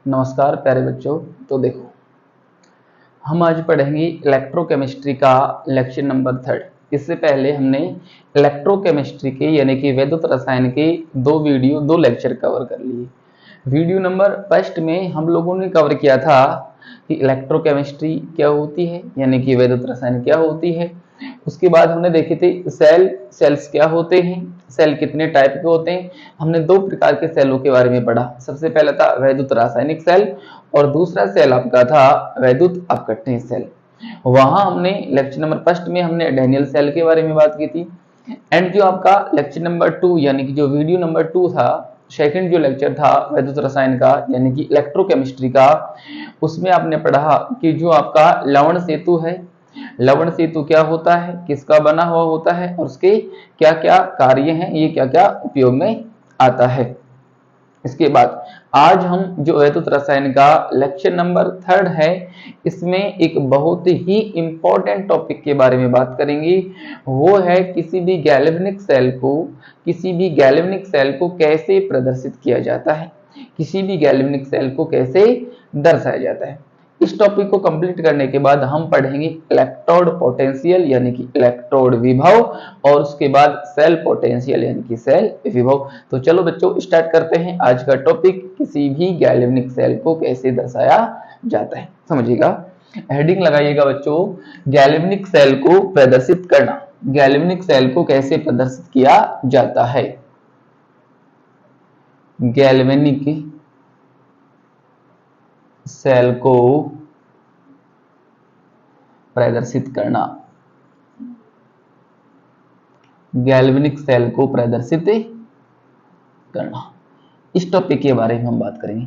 नमस्कार प्यारे बच्चों। तो देखो, हम आज पढ़ेंगे इलेक्ट्रोकेमिस्ट्री का लेक्चर नंबर 3। इससे पहले हमने इलेक्ट्रोकेमिस्ट्री के यानी कि वैद्युत रसायन के दो लेक्चर कवर कर लिए। वीडियो नंबर फर्स्ट में हम लोगों ने कवर किया था कि इलेक्ट्रोकेमिस्ट्री क्या होती है यानी कि वैद्युत रसायन क्या होती है। उसके बाद हमने देखे थे सेल्स क्या होते हैं, सेल कितने टाइप के होते हैं। हमने दो प्रकार के सेलों के बारे में पढ़ा। सबसे पहला था वैद्युत रासायनिक सेल और दूसरा सेल आपका था वैद्युत अपघटनीय सेल। वहां हमने लेक्चर नंबर फर्स्ट में हमने डैनियल सेल के बारे में बात की थी। एंड जो आपका लेक्चर नंबर 2 यानी कि जो वीडियो नंबर 2 था, सेकंड जो लेक्चर था वैद्युत रसायन का यानी कि इलेक्ट्रोकेमिस्ट्री का, उसमें आपने पढ़ा कि जो आपका लवण सेतु है, लवण सेतु क्या होता है, किसका बना हुआ होता है और उसके क्या क्या कार्य हैं, ये क्या क्या उपयोग में आता है। इसके बाद आज हम जो वैद्युत रसायन का लेक्चर नंबर 3 है, इसमें एक बहुत ही इंपॉर्टेंट टॉपिक के बारे में बात करेंगे। वो है किसी भी गैल्वेनिक सेल को कैसे प्रदर्शित किया जाता है, किसी भी गैल्वेनिक सेल को कैसे दर्शाया जाता है। इस टॉपिक को कंप्लीट करने के बाद हम पढ़ेंगे इलेक्ट्रोड पोटेंशियल यानी कि इलेक्ट्रोड विभव और उसके बाद सेल पोटेंशियल यानी कि सेल विभव। तो चलो बच्चों स्टार्ट करते हैं आज का टॉपिक, किसी भी गैल्वेनिक सेल को कैसे दर्शाया जाता है। समझिएगा, हेडिंग लगाइएगा बच्चों, गैल्वेनिक सेल को प्रदर्शित करना। गैल्वेनिक सेल को कैसे प्रदर्शित किया जाता है, गैल्वेनिक सेल को प्रदर्शित करना, गैल्वेनिक सेल को प्रदर्शित करना, इस टॉपिक के बारे में हम बात करेंगे।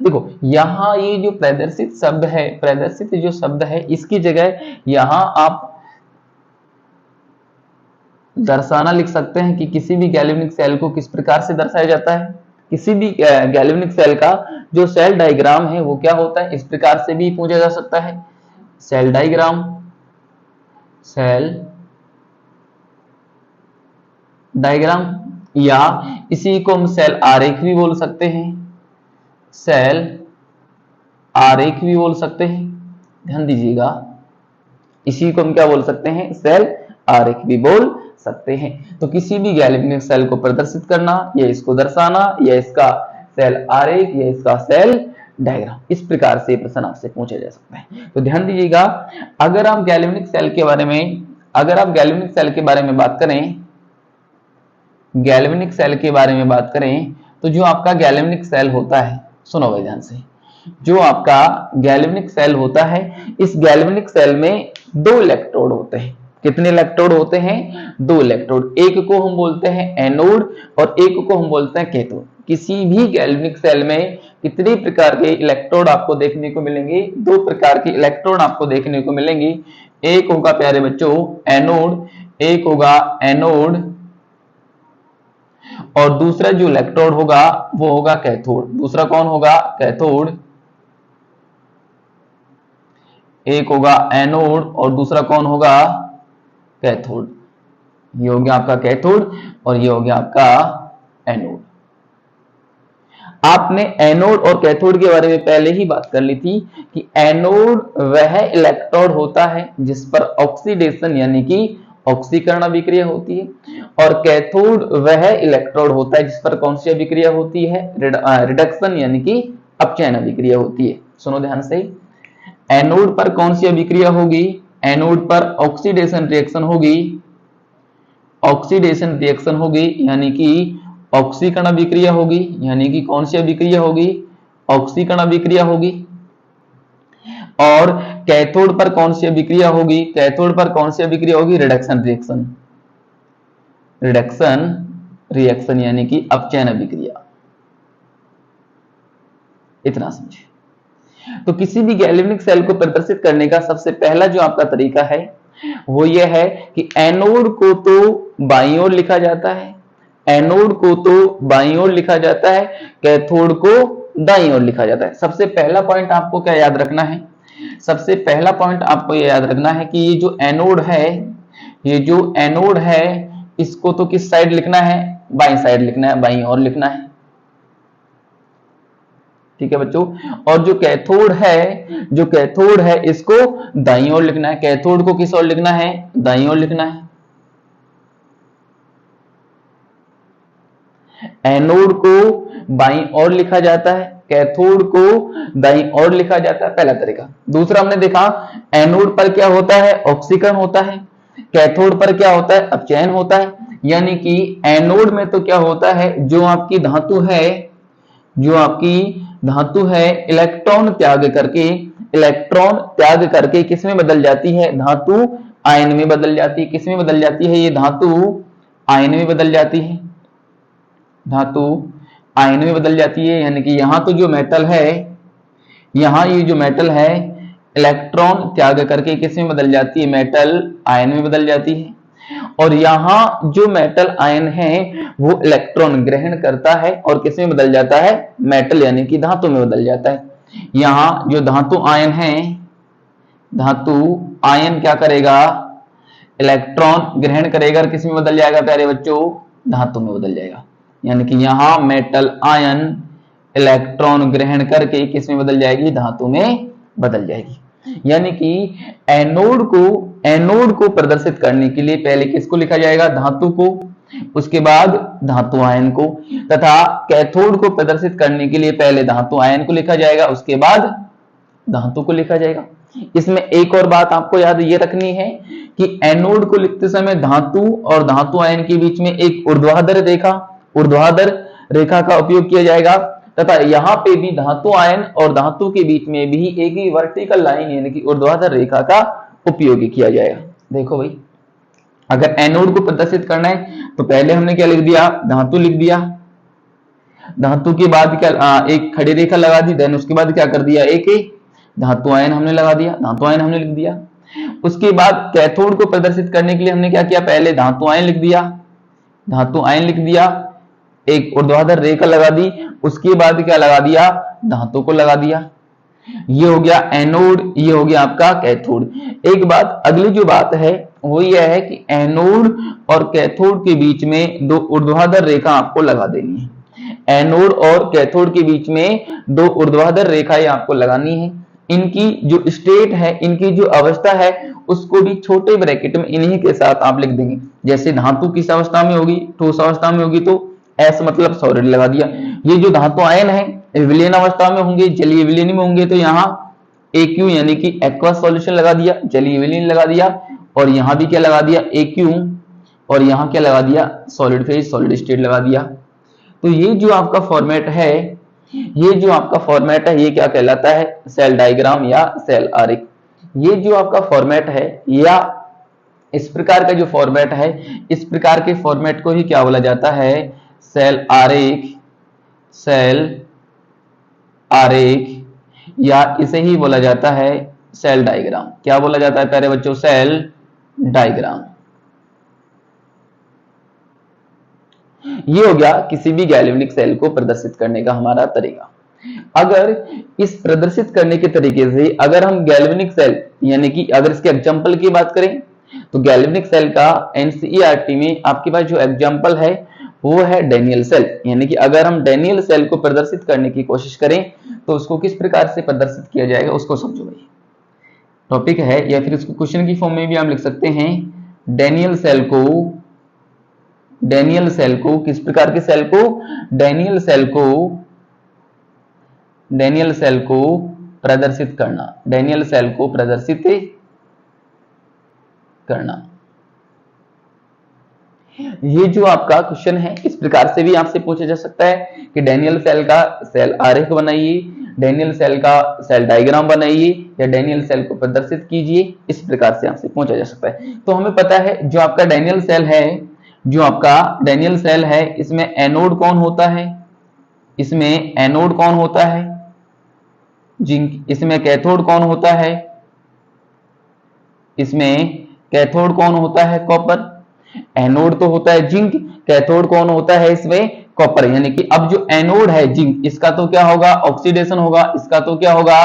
देखो यहां ये जो प्रदर्शित शब्द है, प्रदर्शित जो शब्द है, इसकी जगह यहां आप दर्शाना लिख सकते हैं कि किसी भी गैल्वेनिक सेल को किस प्रकार से दर्शाया जाता है। किसी भी गैल्वेनिक सेल का जो सेल डायग्राम है वो क्या होता है, इस प्रकार से भी पूछा जा सकता है, सेल डायग्राम, सेल डायग्राम, या इसी को हम सेल आरेख भी बोल सकते हैं, सेल आरेख भी बोल सकते हैं। ध्यान दीजिएगा, इसी को हम क्या बोल सकते हैं, सेल आरेख भी बोल सकते हैं। तो किसी भी गैल्वेनिक सेल को प्रदर्शित करना या इसको दर्शाना या इसका सेल आरेख या इसका सेल डायग्राम, इस प्रकार से प्रश्न आपसे पूछा जा सकता है। तो ध्यान दीजिएगा, अगर आप गैल्वेनिक सेल के बारे में बात करें, गैल्वेनिक सेल के बारे में बात करें तो जो आपका गैल्वेनिक सेल होता है, सुनो भाई ध्यान से, जो आपका गैल्वेनिक सेल होता है, इस गैल्वेनिक सेल में दो इलेक्ट्रोड होते हैं। कितने इलेक्ट्रोड होते हैं, दो इलेक्ट्रोड। एक को हम बोलते हैं एनोड और एक को हम बोलते हैं कैथोड। किसी भी गैल्वेनिक सेल में कितने प्रकार के इलेक्ट्रोड आपको देखने को मिलेंगे, दो प्रकार के इलेक्ट्रोड आपको देखने को मिलेंगे। एक होगा प्यारे बच्चों एनोड, एक होगा एनोड और दूसरा जो इलेक्ट्रोड होगा वो होगा कैथोड। दूसरा कौन होगा, कैथोड। एक होगा एनोड और दूसरा कौन होगा, कैथोड। ये हो गया आपका कैथोड और ये हो गया आपका एनोड। आपने एनोड और कैथोड के बारे में पहले ही बात कर ली थी कि एनोड वह इलेक्ट्रोड होता है जिस पर ऑक्सीडेशन यानी कि ऑक्सीकरण अभिक्रिया होती है, और कैथोड वह इलेक्ट्रोड होता है जिस पर कौन सी अभिक्रिया होती है, रिडक्शन यानी कि अपचयन अभिक्रिया होती है। सुनो ध्यान से, एनोड पर कौन सी अभिक्रिया होगी, एनोड पर ऑक्सीडेशन रिएक्शन होगी, ऑक्सीडेशन रिएक्शन होगी यानी कि ऑक्सीकरण अभिक्रिया होगी, यानी कि कौन सी अभिक्रिया होगी, ऑक्सीकरण अभिक्रिया होगी। और कैथोड पर कौन सी अभिक्रिया होगी, कैथोड पर कौन सी अभिक्रिया होगी, रिडक्शन रिएक्शन, रिडक्शन रिएक्शन यानी कि अपचयन अभिक्रिया। इतना समझे। तो किसी भी गैल्वेनिक सेल को प्रदर्शित करने का सबसे पहला जो आपका तरीका है वो यह है कि एनोड को तो बाईं ओर लिखा जाता है, एनोड को तो बाईं ओर लिखा जाता है, कैथोड को दाईं ओर लिखा जाता है। सबसे पहला पॉइंट आपको क्या याद रखना है, सबसे पहला पॉइंट आपको यह याद रखना है कि ये जो एनोड है, ये जो एनोड है, इसको तो किस साइड लिखना है, बाईं साइड लिखना है, बाईं ओर लिखना है। ठीक है बच्चों। और जो कैथोड है इसको दाईं ओर लिखना है। कैथोड को किस ओर लिखना है? दाईं ओर लिखना है। एनोड को बाईं ओर लिखा जाता है, कैथोड को दाईं ओर लिखा जाता है, पहला तरीका। दूसरा हमने देखा एनोड पर क्या होता है? ऑक्सीकरण होता है। कैथोड पर क्या होता है? अपचयन होता है। यानी कि एनोड में तो क्या होता है, जो आपकी धातु है इलेक्ट्रॉन त्याग करके किस में बदल जाती है? धातु आयन में बदल जाती है। किस में बदल जाती है? ये धातु आयन में बदल जाती है। धातु आयन में बदल जाती है। यानी कि यहां तो जो मेटल है, यहां ये जो मेटल है इलेक्ट्रॉन त्याग करके किस में बदल जाती है? मेटल आयन में बदल जाती है। और यहां जो मेटल आयन है वो इलेक्ट्रॉन ग्रहण करता है और किस में बदल जाता है? मेटल यानी कि धातु में बदल जाता है। यहां जो धातु आयन क्या करेगा? इलेक्ट्रॉन ग्रहण करेगा और किस में बदल जाएगा प्यारे बच्चों? धातु में बदल जाएगा। यानी कि यहां मेटल आयन इलेक्ट्रॉन ग्रहण करके किस में बदल जाएगी? धातु में बदल जाएगी। यानी कि एनोड को प्रदर्शित करने के लिए पहले किसको लिखा जाएगा? धातु को, उसके बाद धातु आयन को। तथा कैथोड को प्रदर्शित करने के लिए पहले धातु आयन को लिखा जाएगा, उसके बाद धातु को लिखा जाएगा। इसमें एक और बात आपको याद ये रखनी है कि एनोड को लिखते समय धातु और धातु आयन के बीच में एक ऊर्ध्वाधर रेखा का उपयोग किया जाएगा। तथा यहाँ पे भी धातु आयन और धातु के बीच में भी एक ही वर्टिकल लाइन यानी कि ऊर्ध्वाधर रेखा का उपयोग किया जाएगा। देखो भाई, अगर एनोड को प्रदर्शित करना है तो पहले हमने क्या लिख दिया? धातु लिख दिया। धातु के बाद क्या एक खड़ी रेखा लगा दी, देन उसके बाद क्या कर दिया? एक धातु आयन हमने लगा दिया, धातु आयन हमने लिख दिया। उसके बाद कैथोड को प्रदर्शित करने के लिए हमने क्या किया? पहले धातु आयन लिख दिया, एक ऊर्ध्वाधर रेखा लगा दी, उसके बाद क्या लगा दिया? धातु को लगा दिया। ये हो गया एनोड, ये हो गया आपका कैथोड। एक बात, अगली जो बात है वो ये है कि एनोड और कैथोड के बीच में दो ऊर्ध्वाधर रेखा आपको लगा देनी है। एनोड और कैथोड के बीच में दो ऊर्ध्वाधर रेखाएं आपको लगानी है। इनकी जो स्टेट है, इनकी जो अवस्था है, उसको भी छोटे ब्रैकेट में इन्हीं के साथ आप लिख देंगे। जैसे धातु किस अवस्था में होगी? ठोस अवस्था में होगी, तो एस मतलब सॉलिड लगा दिया। ये जो धातु आयन है विलीन अवस्था में होंगे, जलीय विलीन में होंगे, तो यहाँ AQ यानी कि एक्वस सॉल्यूशन लगा दिया, जलीय विलीन लगा दिया। और यहाँ भी क्या लगा दिया? AQ। और यहाँ क्या लगा दिया? सॉलिड फेज, सॉलिड स्टेट लगा दिया। तो ये जो आपका फॉर्मेट है, ये क्या कहलाता है? सेल डायग्राम या सेल आरेख। ये जो आपका फॉर्मेट है या इस प्रकार का जो फॉर्मेट है, इस प्रकार के फॉर्मेट को ही क्या बोला जाता है? सेल आरेख या इसे ही बोला जाता है सेल डायग्राम। क्या बोला जाता है प्यारे बच्चों? Cell diagram. ये हो गया किसी भी गैल्वेनिक सेल को प्रदर्शित करने का हमारा तरीका। अगर इस प्रदर्शित करने के तरीके से अगर हम गैल्वेनिक सेल यानी कि अगर इसके एग्जांपल की बात करें तो गैल्वेनिक सेल का एनसीईआरटी में आपके पास जो एग्जांपल है वो है डैनियल सेल। यानी कि अगर हम डैनियल सेल को प्रदर्शित करने की कोशिश करें तो उसको किस प्रकार से प्रदर्शित किया जाएगा उसको समझो भाई। टॉपिक है या फिर इसको क्वेश्चन की फॉर्म में भी हम लिख सकते हैं। डैनियल सेल को किस प्रकार के सेल को? डैनियल सेल को प्रदर्शित करना, डैनियल सेल को प्रदर्शित करना। ये जो आपका क्वेश्चन है इस प्रकार से भी आपसे पूछा जा सकता है कि डैनियल सेल का सेल आरेख बनाइए, डैनियल सेल का सेल डायग्राम बनाइए या डैनियल सेल को प्रदर्शित कीजिए। इस प्रकार से आपसे पूछा जा सकता है। तो हमें पता है जो आपका डैनियल सेल है, इसमें एनोड कौन होता है? इसमें एनोड कौन होता है? जिंक। इसमें कैथोड कौन होता है? इसमें कैथोड कौन होता है? कॉपर। एनोड तो होता है जिंक, कैथोड कौन होता है इसमें? कॉपर। यानी कि अब जो एनोड है जिंक, इसका तो क्या होगा? ऑक्सीडेशन होगा। इसका तो क्या होगा?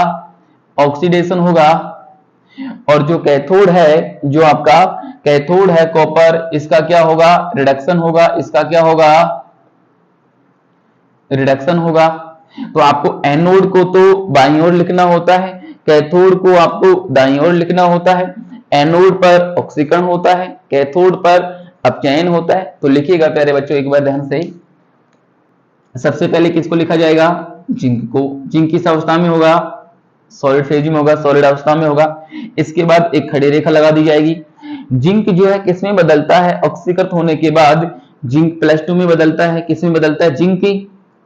ऑक्सीडेशन होगा। और जो कैथोड है, जो आपका कैथोड है कॉपर, इसका क्या होगा? रिडक्शन होगा। इसका क्या होगा? रिडक्शन होगा। तो आपको एनोड को तो बाईं ओर लिखना होता है, कैथोड को आपको दाईं ओर लिखना होता है। एनोड पर ऑक्सीकरण होता है, कैथोड पर अपचयन होता है। तो लिखिएगा प्यारे बच्चों एक बार ध्यान से। सबसे पहले किसको लिखा जाएगा? जिंक को। जिंक किस अवस्था में होगा? सॉलिड फेज में होगा, सॉलिड अवस्था में होगा। इसके बाद एक खड़ी रेखा लगा दी जाएगी। जिंक जो है किस में बदलता है? ऑक्सीकृत होने के बाद जिंक +2 में बदलता है। किस में बदलता है? जिंक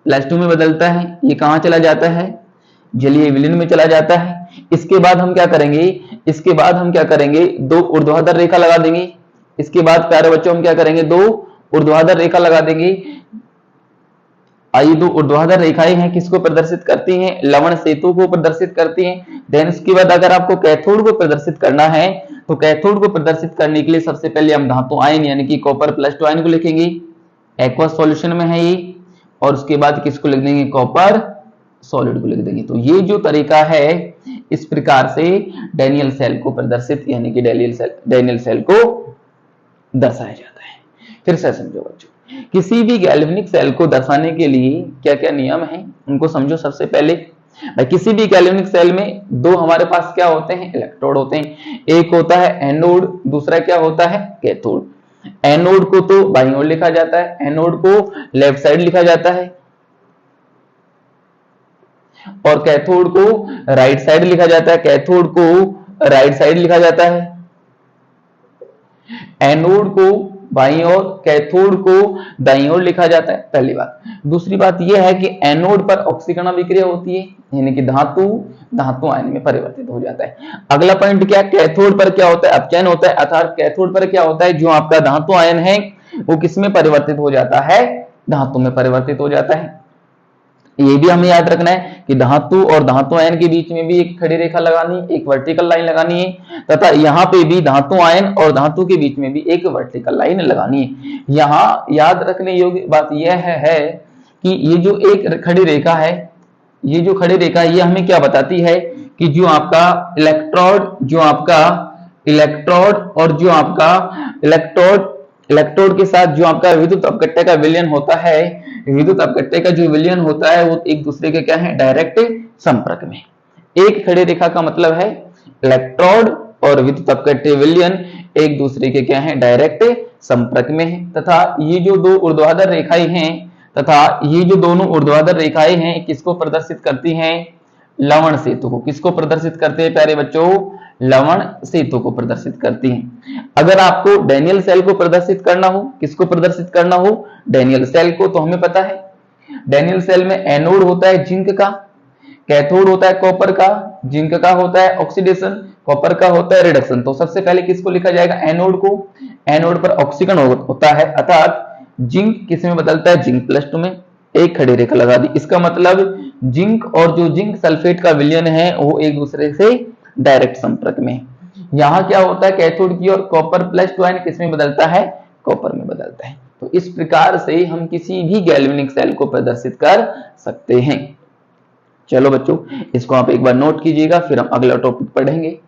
+2 में बदलता है। ये कहां चला जाता है? जलीय विलीन में चला जाता है। इसके बाद हम क्या करेंगे? इसके बाद हम क्या करेंगे? दो ऊर्ध्वाधर रेखा लगा देंगे। इसके बाद प्यारे बच्चों हम क्या करेंगे? दो ऊर्ध्वाधर रेखा लगा देंगे। आई दो ऊर्ध्वाधर रेखाएं हैं, किसको प्रदर्शित करती हैं? लवण सेतु को प्रदर्शित करती हैं। देन उसके बाद अगर आपको कैथोड को प्रदर्शित करना है तो कैथोड को प्रदर्शित करने के लिए सबसे पहले हम धातु आयन यानी कि कॉपर +2 आयन को लिखेंगे। एक्वा सॉल्यूशन में है ये। और उसके बाद किसको लिख देंगे? कॉपर सॉलिड को लिख देंगे। तो ये जो तरीका है, इस प्रकार से डैनियल सेल को प्रदर्शित यानी कि डैनियल सेल को दर्शाया जाता है। फिर से समझो बच्चों, किसी भी गैल्वेनिक सेल को दर्शाने के लिए क्या क्या नियम है उनको समझो। सबसे पहले भाई किसी भी गैल्वेनिक सेल में दो हमारे पास क्या होते हैं? इलेक्ट्रोड होते हैं। एक होता है एनोड, दूसरा क्या होता है? कैथोड। एनोड को तो बाईं ओर लिखा जाता है, एनोड को लेफ्ट साइड लिखा जाता है, और कैथोड को राइट साइड लिखा जाता है। कैथोड को राइट साइड लिखा जाता है, एनोड को बाईं ओर, कैथोड को दाईं ओर लिखा जाता है। पहली बात। दूसरी बात यह है कि एनोड पर ऑक्सीकरण अभिक्रिया होती है यानी कि धातु आयन में परिवर्तित हो जाता है। अगला पॉइंट क्या? कैथोड पर क्या होता है? अपचयन होता है। अर्थात कैथोड पर क्या होता है? जो आपका धातु आयन है वो किस में परिवर्तित हो जाता है? धातु में परिवर्तित हो जाता है। ये भी हमें याद रखना है कि धातु और धातु आयन के बीच में भी एक खड़ी रेखा लगानी, एक वर्टिकल लाइन लगानी है, तथा यहाँ पे भी धातु आयन और धातु के बीच में भी एक वर्टिकल लाइन लगानी है। यहाँ याद रखने योग्य बात यह है कि ये जो एक खड़ी रेखा है, ये जो खड़ी रेखा है, ये हमें क्या बताती है कि जो आपका इलेक्ट्रोड और जो आपका इलेक्ट्रोड के साथ जो आपका विद्युत अपकट्य का विलयन होता है, विद्युत अपकट्य का जो विलयन होता है वो एक दूसरे के क्या है? डायरेक्ट संपर्क में। एक खड़ी रेखा का मतलब है इलेक्ट्रोड और विद्युत अपकट्य विलयन एक दूसरे के क्या है? डायरेक्ट संपर्क में है। तथा ये जो दो ऊर्ध्वाधर रेखाएं हैं, किसको प्रदर्शित करती हैं? लवण सेतु को। किसको प्रदर्शित करते हैं प्यारे बच्चों? लवण सेतु को प्रदर्शित करती हैं। अगर आपको डैनियल सेल को प्रदर्शित करना हो, किसको प्रदर्शित करना हो? डैनियल सेल को, तो हमें पता है डैनियल सेल में एनोड होता है जिंक का, कैथोड होता है कॉपर का, जिंक का होता है ऑक्सीडेशन, कॉपर का होता है रिडक्शन। तो सबसे पहले किसको लिखा जाएगा? एनोड को। एनोड पर ऑक्सीकरण होता है, अर्थात जिंक किस में बदलता है? जिंक +2 में। एक खड़ी रेखा लगा दी। इसका मतलब जिंक और जो जिंक सल्फेट का विलयन है वो एक दूसरे से डायरेक्ट संपर्क में। यहाँ क्या होता है? कैथोड की और कॉपर +2 आयन किस में बदलता है? कॉपर में बदलता है। तो इस प्रकार से हम किसी भी गैल्वेनिक सेल को प्रदर्शित कर सकते हैं। चलो बच्चों, इसको आप एक बार नोट कीजिएगा, फिर हम अगला टॉपिक पढ़ेंगे।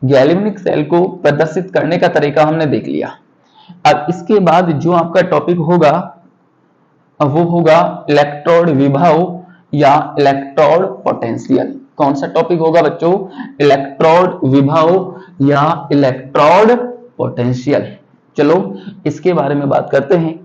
गैल्वेनिक सेल को प्रदर्शित करने का तरीका हमने देख लिया। अब इसके बाद जो आपका टॉपिक होगा वो होगा इलेक्ट्रोड विभव या इलेक्ट्रोड पोटेंशियल। कौन सा टॉपिक होगा बच्चों? इलेक्ट्रोड विभव या इलेक्ट्रोड पोटेंशियल। चलो इसके बारे में बात करते हैं।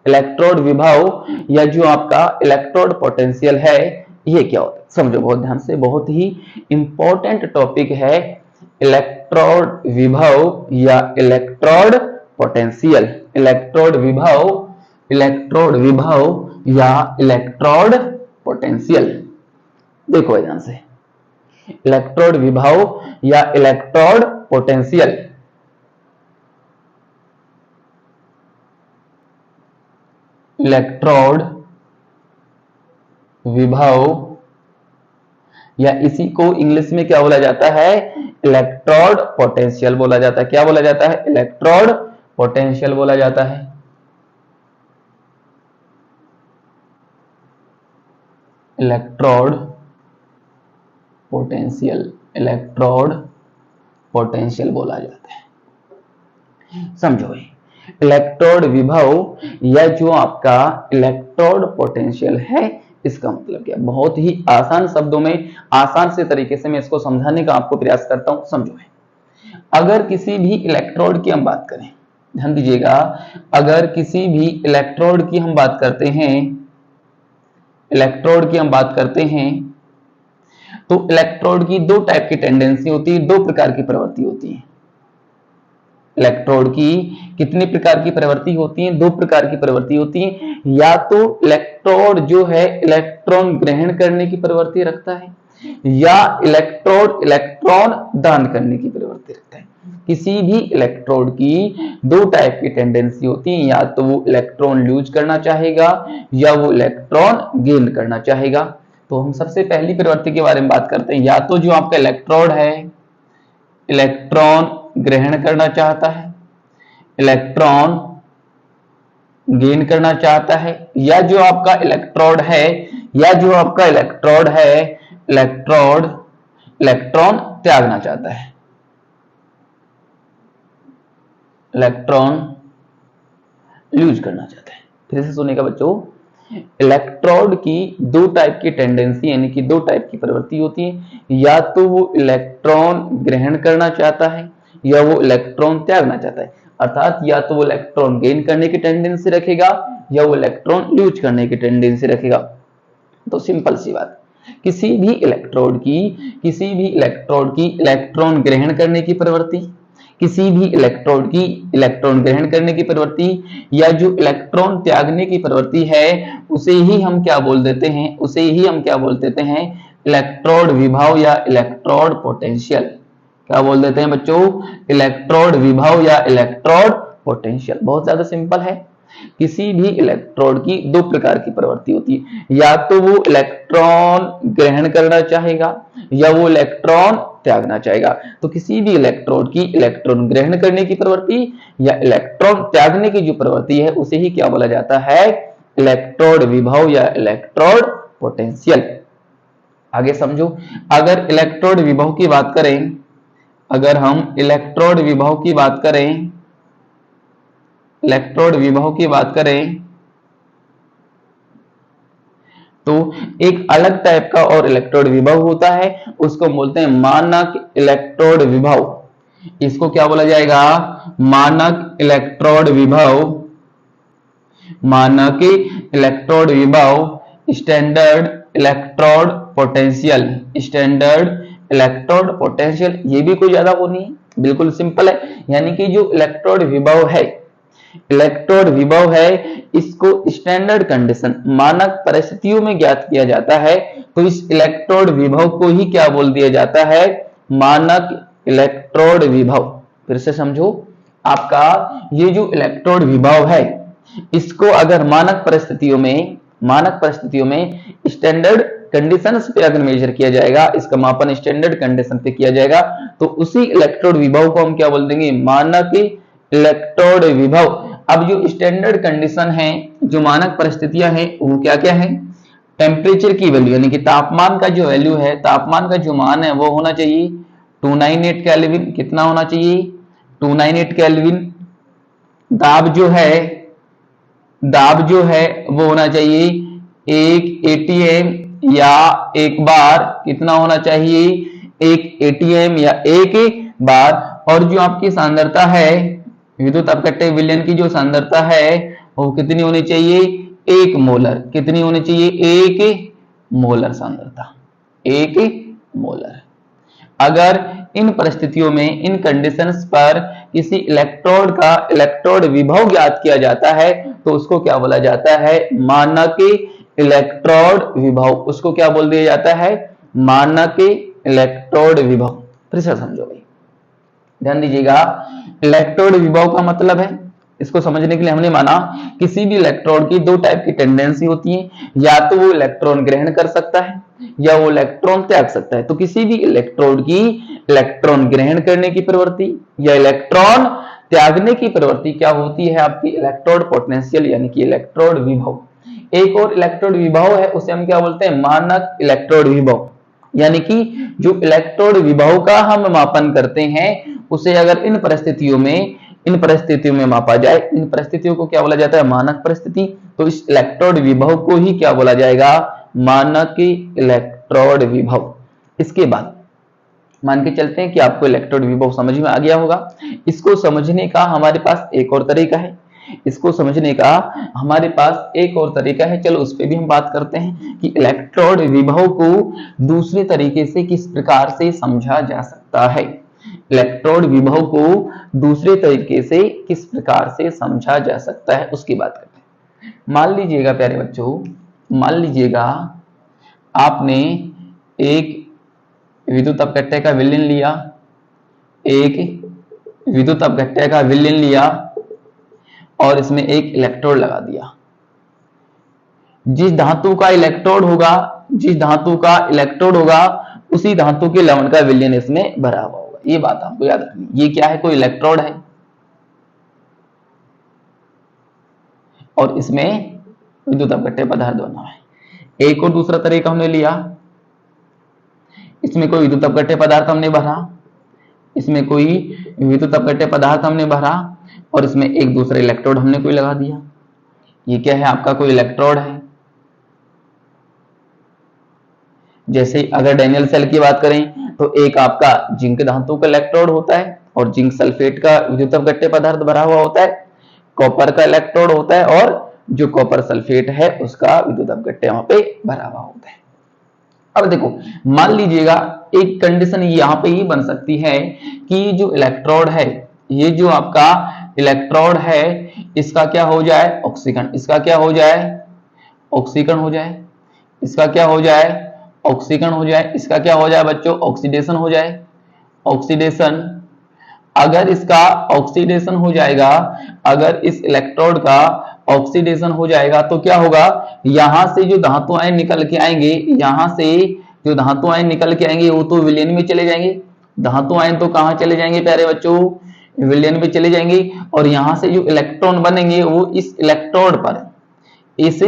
इलेक्ट्रोड विभव या जो आपका इलेक्ट्रोड पोटेंशियल है, ये क्या होता है? समझो बहुत ध्यान से, बहुत ही इंपॉर्टेंट टॉपिक है इलेक्ट्रोड विभव या इलेक्ट्रोड पोटेंशियल। इलेक्ट्रोड विभव या इलेक्ट्रोड पोटेंशियल। देखो ध्यान से, इलेक्ट्रोड विभव या इलेक्ट्रोड पोटेंशियल। इलेक्ट्रोड विभव या इसी को इंग्लिश में क्या बोला जाता है? इलेक्ट्रोड पोटेंशियल बोला जाता है। क्या बोला जाता है? इलेक्ट्रोड पोटेंशियल बोला जाता है। इलेक्ट्रोड पोटेंशियल बोला जाता है। समझो, इलेक्ट्रोड विभव या जो आपका इलेक्ट्रोड पोटेंशियल है, इसका मतलब क्या? बहुत ही आसान शब्दों में, आसान से तरीके से मैं इसको समझाने का आपको प्रयास करता हूं, समझो। अगर किसी भी इलेक्ट्रोड की हम बात करें, ध्यान दीजिएगा, अगर किसी भी इलेक्ट्रोड की हम बात करते हैं, इलेक्ट्रोड की हम बात करते हैं, तो इलेक्ट्रोड की दो टाइप की टेंडेंसी होती है, दो प्रकार की प्रवृत्ति होती है। इलेक्ट्रोड की कितने प्रकार की प्रवृत्ति होती है? दो प्रकार की प्रवृत्ति होती है। या तो इलेक्ट्रोड जो है इलेक्ट्रॉन ग्रहण करने की प्रवृत्ति रखता है, या इलेक्ट्रोड इलेक्ट्रॉन दान करने की प्रवृत्ति रखता है। किसी भी इलेक्ट्रोड की दो टाइप की टेंडेंसी होती है, या तो वो इलेक्ट्रॉन लूज करना चाहेगा या वो इलेक्ट्रॉन गेन करना चाहेगा। तो हम सबसे पहली प्रवृत्ति के बारे में बात करते हैं। या तो जो आपका इलेक्ट्रोड है इलेक्ट्रॉन ग्रहण करना चाहता है, इलेक्ट्रॉन गेन करना चाहता है, या जो आपका इलेक्ट्रोड है, या जो आपका इलेक्ट्रोड है इलेक्ट्रॉन त्यागना चाहता है, इलेक्ट्रॉन लूज करना चाहता है। फिर से सुनेगा बच्चों, इलेक्ट्रोड की दो टाइप की टेंडेंसी यानी कि दो टाइप की प्रवृत्ति होती है। या तो वो इलेक्ट्रॉन ग्रहण करना चाहता है या वो इलेक्ट्रॉन त्यागना चाहता है। अर्थात या तो वो इलेक्ट्रॉन गेन करने की टेंडेंसी रखेगा या वो इलेक्ट्रॉन लूज करने की टेंडेंसी रखेगा। तो सिंपल सी बात, किसी भी इलेक्ट्रोड की इलेक्ट्रॉन ग्रहण करने की प्रवृत्ति, किसी भी इलेक्ट्रोड की इलेक्ट्रॉन ग्रहण करने की प्रवृत्ति, या जो इलेक्ट्रॉन त्यागने की प्रवृत्ति है, उसे ही हम क्या बोल देते हैं? इलेक्ट्रोड विभव या इलेक्ट्रोड पोटेंशियल। क्या बोल देते हैं बच्चों? इलेक्ट्रोड विभव या इलेक्ट्रोड पोटेंशियल। बहुत ज्यादा सिंपल है। किसी भी इलेक्ट्रोड की दो प्रकार की प्रवृत्ति होती है, या तो वो इलेक्ट्रॉन ग्रहण करना चाहेगा या वो इलेक्ट्रॉन त्यागना चाहेगा। तो किसी भी इलेक्ट्रोड की इलेक्ट्रॉन ग्रहण करने की प्रवृत्ति या इलेक्ट्रॉन त्यागने की जो प्रवृत्ति है, उसे ही क्या बोला जाता है? इलेक्ट्रोड विभव या इलेक्ट्रोड पोटेंशियल। आगे समझो, अगर इलेक्ट्रोड विभव की बात करें, अगर हम इलेक्ट्रोड विभव की बात करें, तो एक अलग टाइप का और इलेक्ट्रोड विभव होता है, उसको बोलते हैं मानक इलेक्ट्रोड विभव। इसको क्या बोला जाएगा? मानक इलेक्ट्रोड विभव, मानक इलेक्ट्रोड विभव, standard electrode potential, standard electrode potential. ये भी कोई ज्यादा वो नहीं है, बिल्कुल सिंपल है। यानी कि जो इलेक्ट्रोड विभव है, इसको स्टैंडर्ड कंडीशन, मानक परिस्थितियों में ज्ञात किया जाता है। तो इस इलेक्ट्रोड विभव को ही क्या बोल दिया जाता है? मानक इलेक्ट्रोड विभव। फिर से समझो, आपका ये जो इलेक्ट्रोड विभव है, इसको अगर मानक परिस्थितियों में स्टैंडर्ड कंडीशंस पे अगर मेजर किया जाएगा, इसका मापन स्टैंडर्ड कंडीशन पे किया जाएगा, तो उसी इलेक्ट्रोड विभव को हम क्या बोल देंगे? मानक इलेक्ट्रोड विभव। अब जो स्टैंडर्ड कंडीशन है, जो मानक परिस्थितियां हैं, वो क्या क्या है? टेम्परेचर की वैल्यू यानी कि तापमान का जो वैल्यू है, तापमान का जो मान है, वो होना चाहिए 298 केल्विन। कितना होना चाहिए? 298 केल्विन। दाब जो है वो होना चाहिए 1 एटीएम या एक बार। कितना होना चाहिए? 1 एटीएम या एक बार। और जो आपकी सांद्रता है, विद्युत अपघट्य विलयन की जो सांद्रता है, वो कितनी होनी चाहिए? 1 मोलर। कितनी होनी चाहिए? 1 मोलर सांद्रता, 1 मोलर। अगर इन परिस्थितियों में, इन कंडीशंस पर किसी इलेक्ट्रोड का इलेक्ट्रोड विभव ज्ञात किया जाता है, तो उसको क्या बोला जाता है? मानक इलेक्ट्रोड विभव। उसको क्या बोल दिया जाता है? मानक इलेक्ट्रोड विभव। फिर से समझो भाई, ध्यान दीजिएगा, इलेक्ट्रोड विभव का मतलब है, इसको समझने के लिए हमने माना किसी भी इलेक्ट्रोड की दो टाइप की टेंडेंसी होती है, या तो वो इलेक्ट्रॉन ग्रहण कर सकता है या वो इलेक्ट्रॉन त्याग सकता है। तो किसी भी इलेक्ट्रोड की इलेक्ट्रॉन ग्रहण करने की प्रवृत्ति या इलेक्ट्रॉन त्यागने की प्रवृत्ति क्या होती है? आपकी इलेक्ट्रोड पोटेंशियल यानी कि इलेक्ट्रोड विभव। एक और इलेक्ट्रोड विभव है, उसे हम क्या बोलते हैं? मानक इलेक्ट्रोड विभव। यानी कि जो इलेक्ट्रोड विभव का हम मापन करते हैं, उसे अगर इन परिस्थितियों में इन परिस्थितियों में मापा जाए, इन परिस्थितियों को क्या बोला जाता है, मानक परिस्थिति। तो इस इलेक्ट्रोड विभव को ही क्या बोला जाएगा, मानक इलेक्ट्रोड विभव। इसके बाद मान के चलते हैं कि आपको इलेक्ट्रोड विभव समझ में आ गया होगा। इसको समझने का हमारे पास एक और तरीका है, इसको समझने का हमारे पास एक और तरीका है, चलो उस पर भी हम बात करते हैं कि इलेक्ट्रोड विभव को दूसरे तरीके से किस प्रकार से समझा जा सकता है। इलेक्ट्रोड विभव को दूसरे तरीके से किस प्रकार से समझा जा सकता है उसकी बात करते हैं। मान लीजिएगा प्यारे बच्चों, मान लीजिएगा आपने एक विद्युत अपघट्य का विलयन लिया, एक विद्युत अपघट्य का विलयन लिया और इसमें एक इलेक्ट्रोड लगा दिया। जिस धातु का इलेक्ट्रोड होगा, जिस धातु का इलेक्ट्रोड होगा उसी धातु के लवण का विलयन इसमें भरा हुआ होगा। ये बात आपको याद रखनी। ये क्या है, कोई इलेक्ट्रोड है और इसमें विद्युत अपघट्य पदार्थ बना है। एक और दूसरा तरीका हमने लिया, इसमें कोई विद्युत अपघट्य पदार्थ हमने भरा, इसमें कोई विद्युत अपघट्य पदार्थ हमने भरा और इसमें एक दूसरा इलेक्ट्रोड हमने कोई लगा दिया। ये क्या है, आपका कोई इलेक्ट्रोड है। जैसे अगर डैनियल सेल की बात करें तो एक आपका जिंक धातु का इलेक्ट्रोड होता है और जिंक सल्फेट का विद्युत अपघट्य पदार्थ भरा हुआ होता है, कॉपर का इलेक्ट्रोड होता है और जो कॉपर सल्फेट है उसका विद्युत अपघट्य वहां पे भरा हुआ होता है। अब देखो, मान लीजिएगा एक कंडीशन यहां पे ये बन सकती है कि जो इलेक्ट्रोड है, ये जो आपका इलेक्ट्रोड है इसका क्या हो जाए, ऑक्सीकरण। इसका क्या हो जाए, ऑक्सीकरण हो जाए। इसका क्या हो जाए, ऑक्सीकरण हो जाए। इसका क्या हो जाए बच्चों, ऑक्सीडेशन हो जाए। ऑक्सीडेशन, अगर इसका ऑक्सीडेशन हो जाएगा, अगर इस इलेक्ट्रोड का ऑक्सीडेशन हो जाएगा तो क्या होगा, यहां से जो धातु आयन निकल के आएंगे, यहां से जो धातु आयन निकल के आएंगे वो तो विलयन में चले जाएंगे। धातु आयन तो कहां चले जाएंगे प्यारे बच्चों, विलयन में चले जाएंगे और यहां से जो इलेक्ट्रॉन बनेंगे वो इस इलेक्ट्रोड पर, इस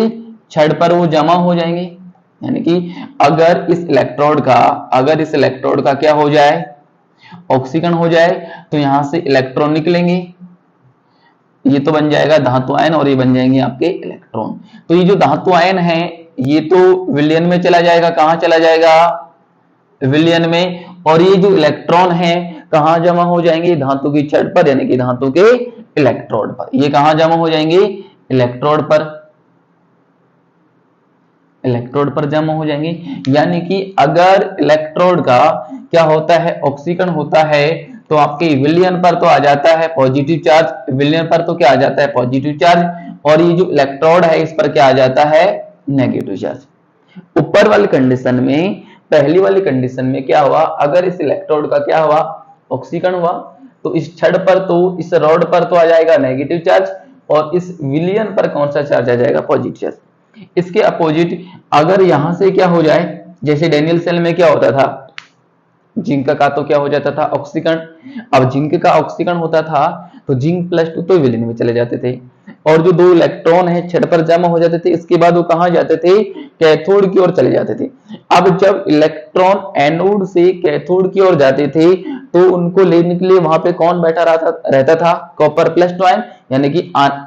छड़ पर वो जमा हो जाएंगे। यानी कि अगर इस इलेक्ट्रोड का क्या हो जाए, ऑक्सीकरण हो जाए तो यहां से इलेक्ट्रॉन निकलेंगे, ये तो बन जाएगा धातु आयन और ये बन जाएंगे आपके इलेक्ट्रॉन। तो ये जो धातु आयन है ये तो विलयन में चला जाएगा, कहां चला जाएगा, विलयन में। और ये जो इलेक्ट्रॉन है कहां जमा हो जाएंगे, धातु की छड़ पर, यानी कि धातु के इलेक्ट्रोड पर। ये कहां जमा हो जाएंगे, इलेक्ट्रोड पर, इलेक्ट्रोड पर जमा हो जाएंगे। यानी कि अगर इलेक्ट्रोड का क्या होता है, ऑक्सीकरण होता है तो आपके विलयन पर तो आ जाता है पॉजिटिव चार्ज, विलयन पर तो क्या आ जाता है, पॉजिटिव चार्ज, और ये जो इलेक्ट्रोड है इस पर क्या आ जाता है, नेगेटिव चार्ज। ऊपर वाली कंडीशन में, पहली वाली कंडीशन में क्या हुआ, अगर इस इलेक्ट्रोड का क्या हुआ, ऑक्सीकरण हुआ तो इस छड़ पर तो, इस रॉड पर तो आ जाएगा नेगेटिव चार्ज और इस विलयन पर कौन सा चार्ज आ जाएगा, पॉजिटिव चार्ज। इसके अपोजिट अगर यहां से क्या हो जाए, जैसे डैनियल सेल में क्या होता था, जिंक का तो क्या हो जाता था, ऑक्सीकरण। अब जिंक का ऑक्सीकरण होता था तो जिंक +2 तो विलयन में चले जाते थे और जो दो इलेक्ट्रॉन है छड़ पर जमा हो जाते थे, इसके बाद वो कहां जाते थे, कैथोड की ओर चले जाते थे। अब जब इलेक्ट्रॉन एनोड से कैथोड की ओर जाते थे तो उनको लेने के लिए वहां पे कौन बैठा रहता था, कॉपर +2 आयन। यानी कि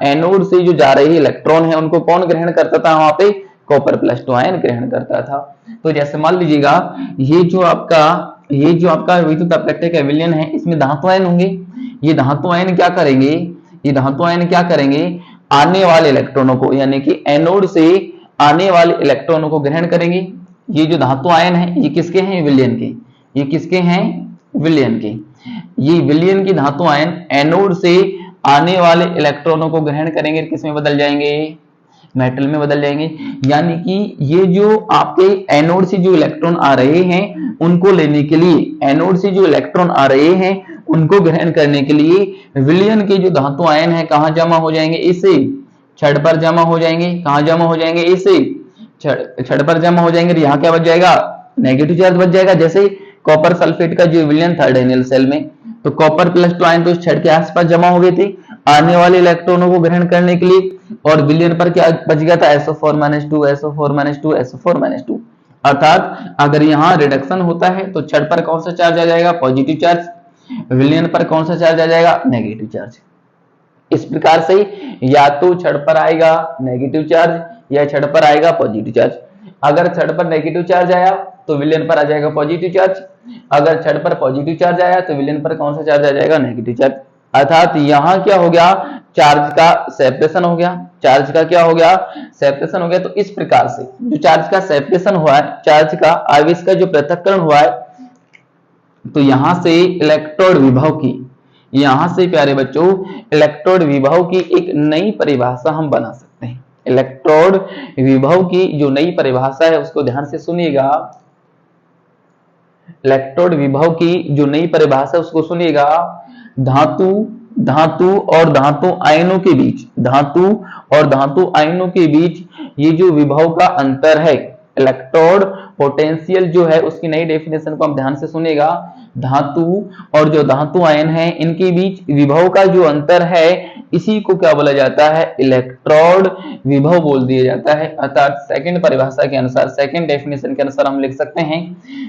एनोड से जो जा रहे इलेक्ट्रॉन है उनको कौन ग्रहण करता था, वहां पे कॉपर +2 आयन ग्रहण करता था। तो जैसे मान लीजिएगा ये जो आपका विद्युत अपघट्य का विलयन है इसमें धातु आयन होंगे। ये धातु आयन क्या करेंगे, ये धातु आयन क्या करेंगे, आने वाले इलेक्ट्रॉनों को, यानी कि एनोड से आने वाले इलेक्ट्रॉनों को ग्रहण करेंगे। ये जो धातु आयन है ये किसके हैं, विलयन के। ये किसके हैं, विलयन के। ये विलयन की धातु आयन एनोड से आने वाले इलेक्ट्रॉनों को ग्रहण करेंगे, किसमें बदल जाएंगे, मेटल में बदल जाएंगे। यानी कि ये जो आपके एनोड से जो इलेक्ट्रॉन आ रहे हैं उनको लेने के लिए, एनोड से जो इलेक्ट्रॉन आ रहे हैं उनको ग्रहण करने के लिए विलयन के जो धातु आयन है कहां जमा हो जाएंगे, इसे छड़ पर जमा हो जाएंगे। कहां जमा हो जाएंगे, इसे छड़ पर जमा हो जाएंगे। यहाँ क्या बच जाएगा, नेगेटिव चार्ज बच जाएगा। जैसे कॉपर सल्फेट का जो विलयन था डैनियल सेल में, तो कॉपर +2 आयन तो इस छड़ के आसपास जमा हो गए थे आने वाले इलेक्ट्रॉनों को ग्रहण करने के लिए, और विलयन पर क्या बच गया था, SO4-2 SO4-2 SO4-2। अर्थात अगर यहाँ रिडक्शन होता है तो छड़ पर कौन सा चार्ज आ जाएगा, पॉजिटिव चार्ज, विलयन पर कौन सा चार्ज आ जाएगा, नेगेटिव चार्ज। इस प्रकार से या तो छड़ पर आएगा नेगेटिव चार्ज या छड़ पर आएगा पॉजिटिव चार्ज। अगर छड़ पर नेगेटिव चार्ज आया तो विलेन पर आ जाएगा पॉजिटिव चार्ज, अगर छड़ पर पॉजिटिव चार्ज आया तो विलेन पर कौन सा चार्ज आ जाएगा, नेगेटिव चार्ज। अर्थात यहां क्या हो गया, चार्ज का सेपरेशन हो गया, चार्ज का क्या हो गया, सेपरेशन हो गया। तो इस प्रकार से जो चार्ज का सेपरेशन हुआ है, चार्ज का आवेश का जो पृथक्करण हुआ है, तो यहां से इलेक्ट्रोड विभव की, यहां से प्यारे बच्चों इलेक्ट्रोड विभव की एक नई परिभाषा हम बना सकते हैं। इलेक्ट्रोड विभव की जो नई परिभाषा है उसको ध्यान से सुनिएगा। इलेक्ट्रोड विभव की जो नई परिभाषा उसको सुनिएगा। धातु और धातु आयनों के बीच, धातु और धातु आयनों के बीच ये जो विभव का अंतर है, इलेक्ट्रोड पोटेंशियल जो है उसकी नई डेफिनेशन को आप ध्यान से सुनिएगा। धातु और जो धातु आयन है इनके बीच विभव का जो अंतर है इसी को क्या बोला जाता है, इलेक्ट्रोड विभव बोल दिया जाता है। अर्थात सेकंड परिभाषा के अनुसार, सेकंड डेफिनेशन के अनुसार हम लिख सकते हैं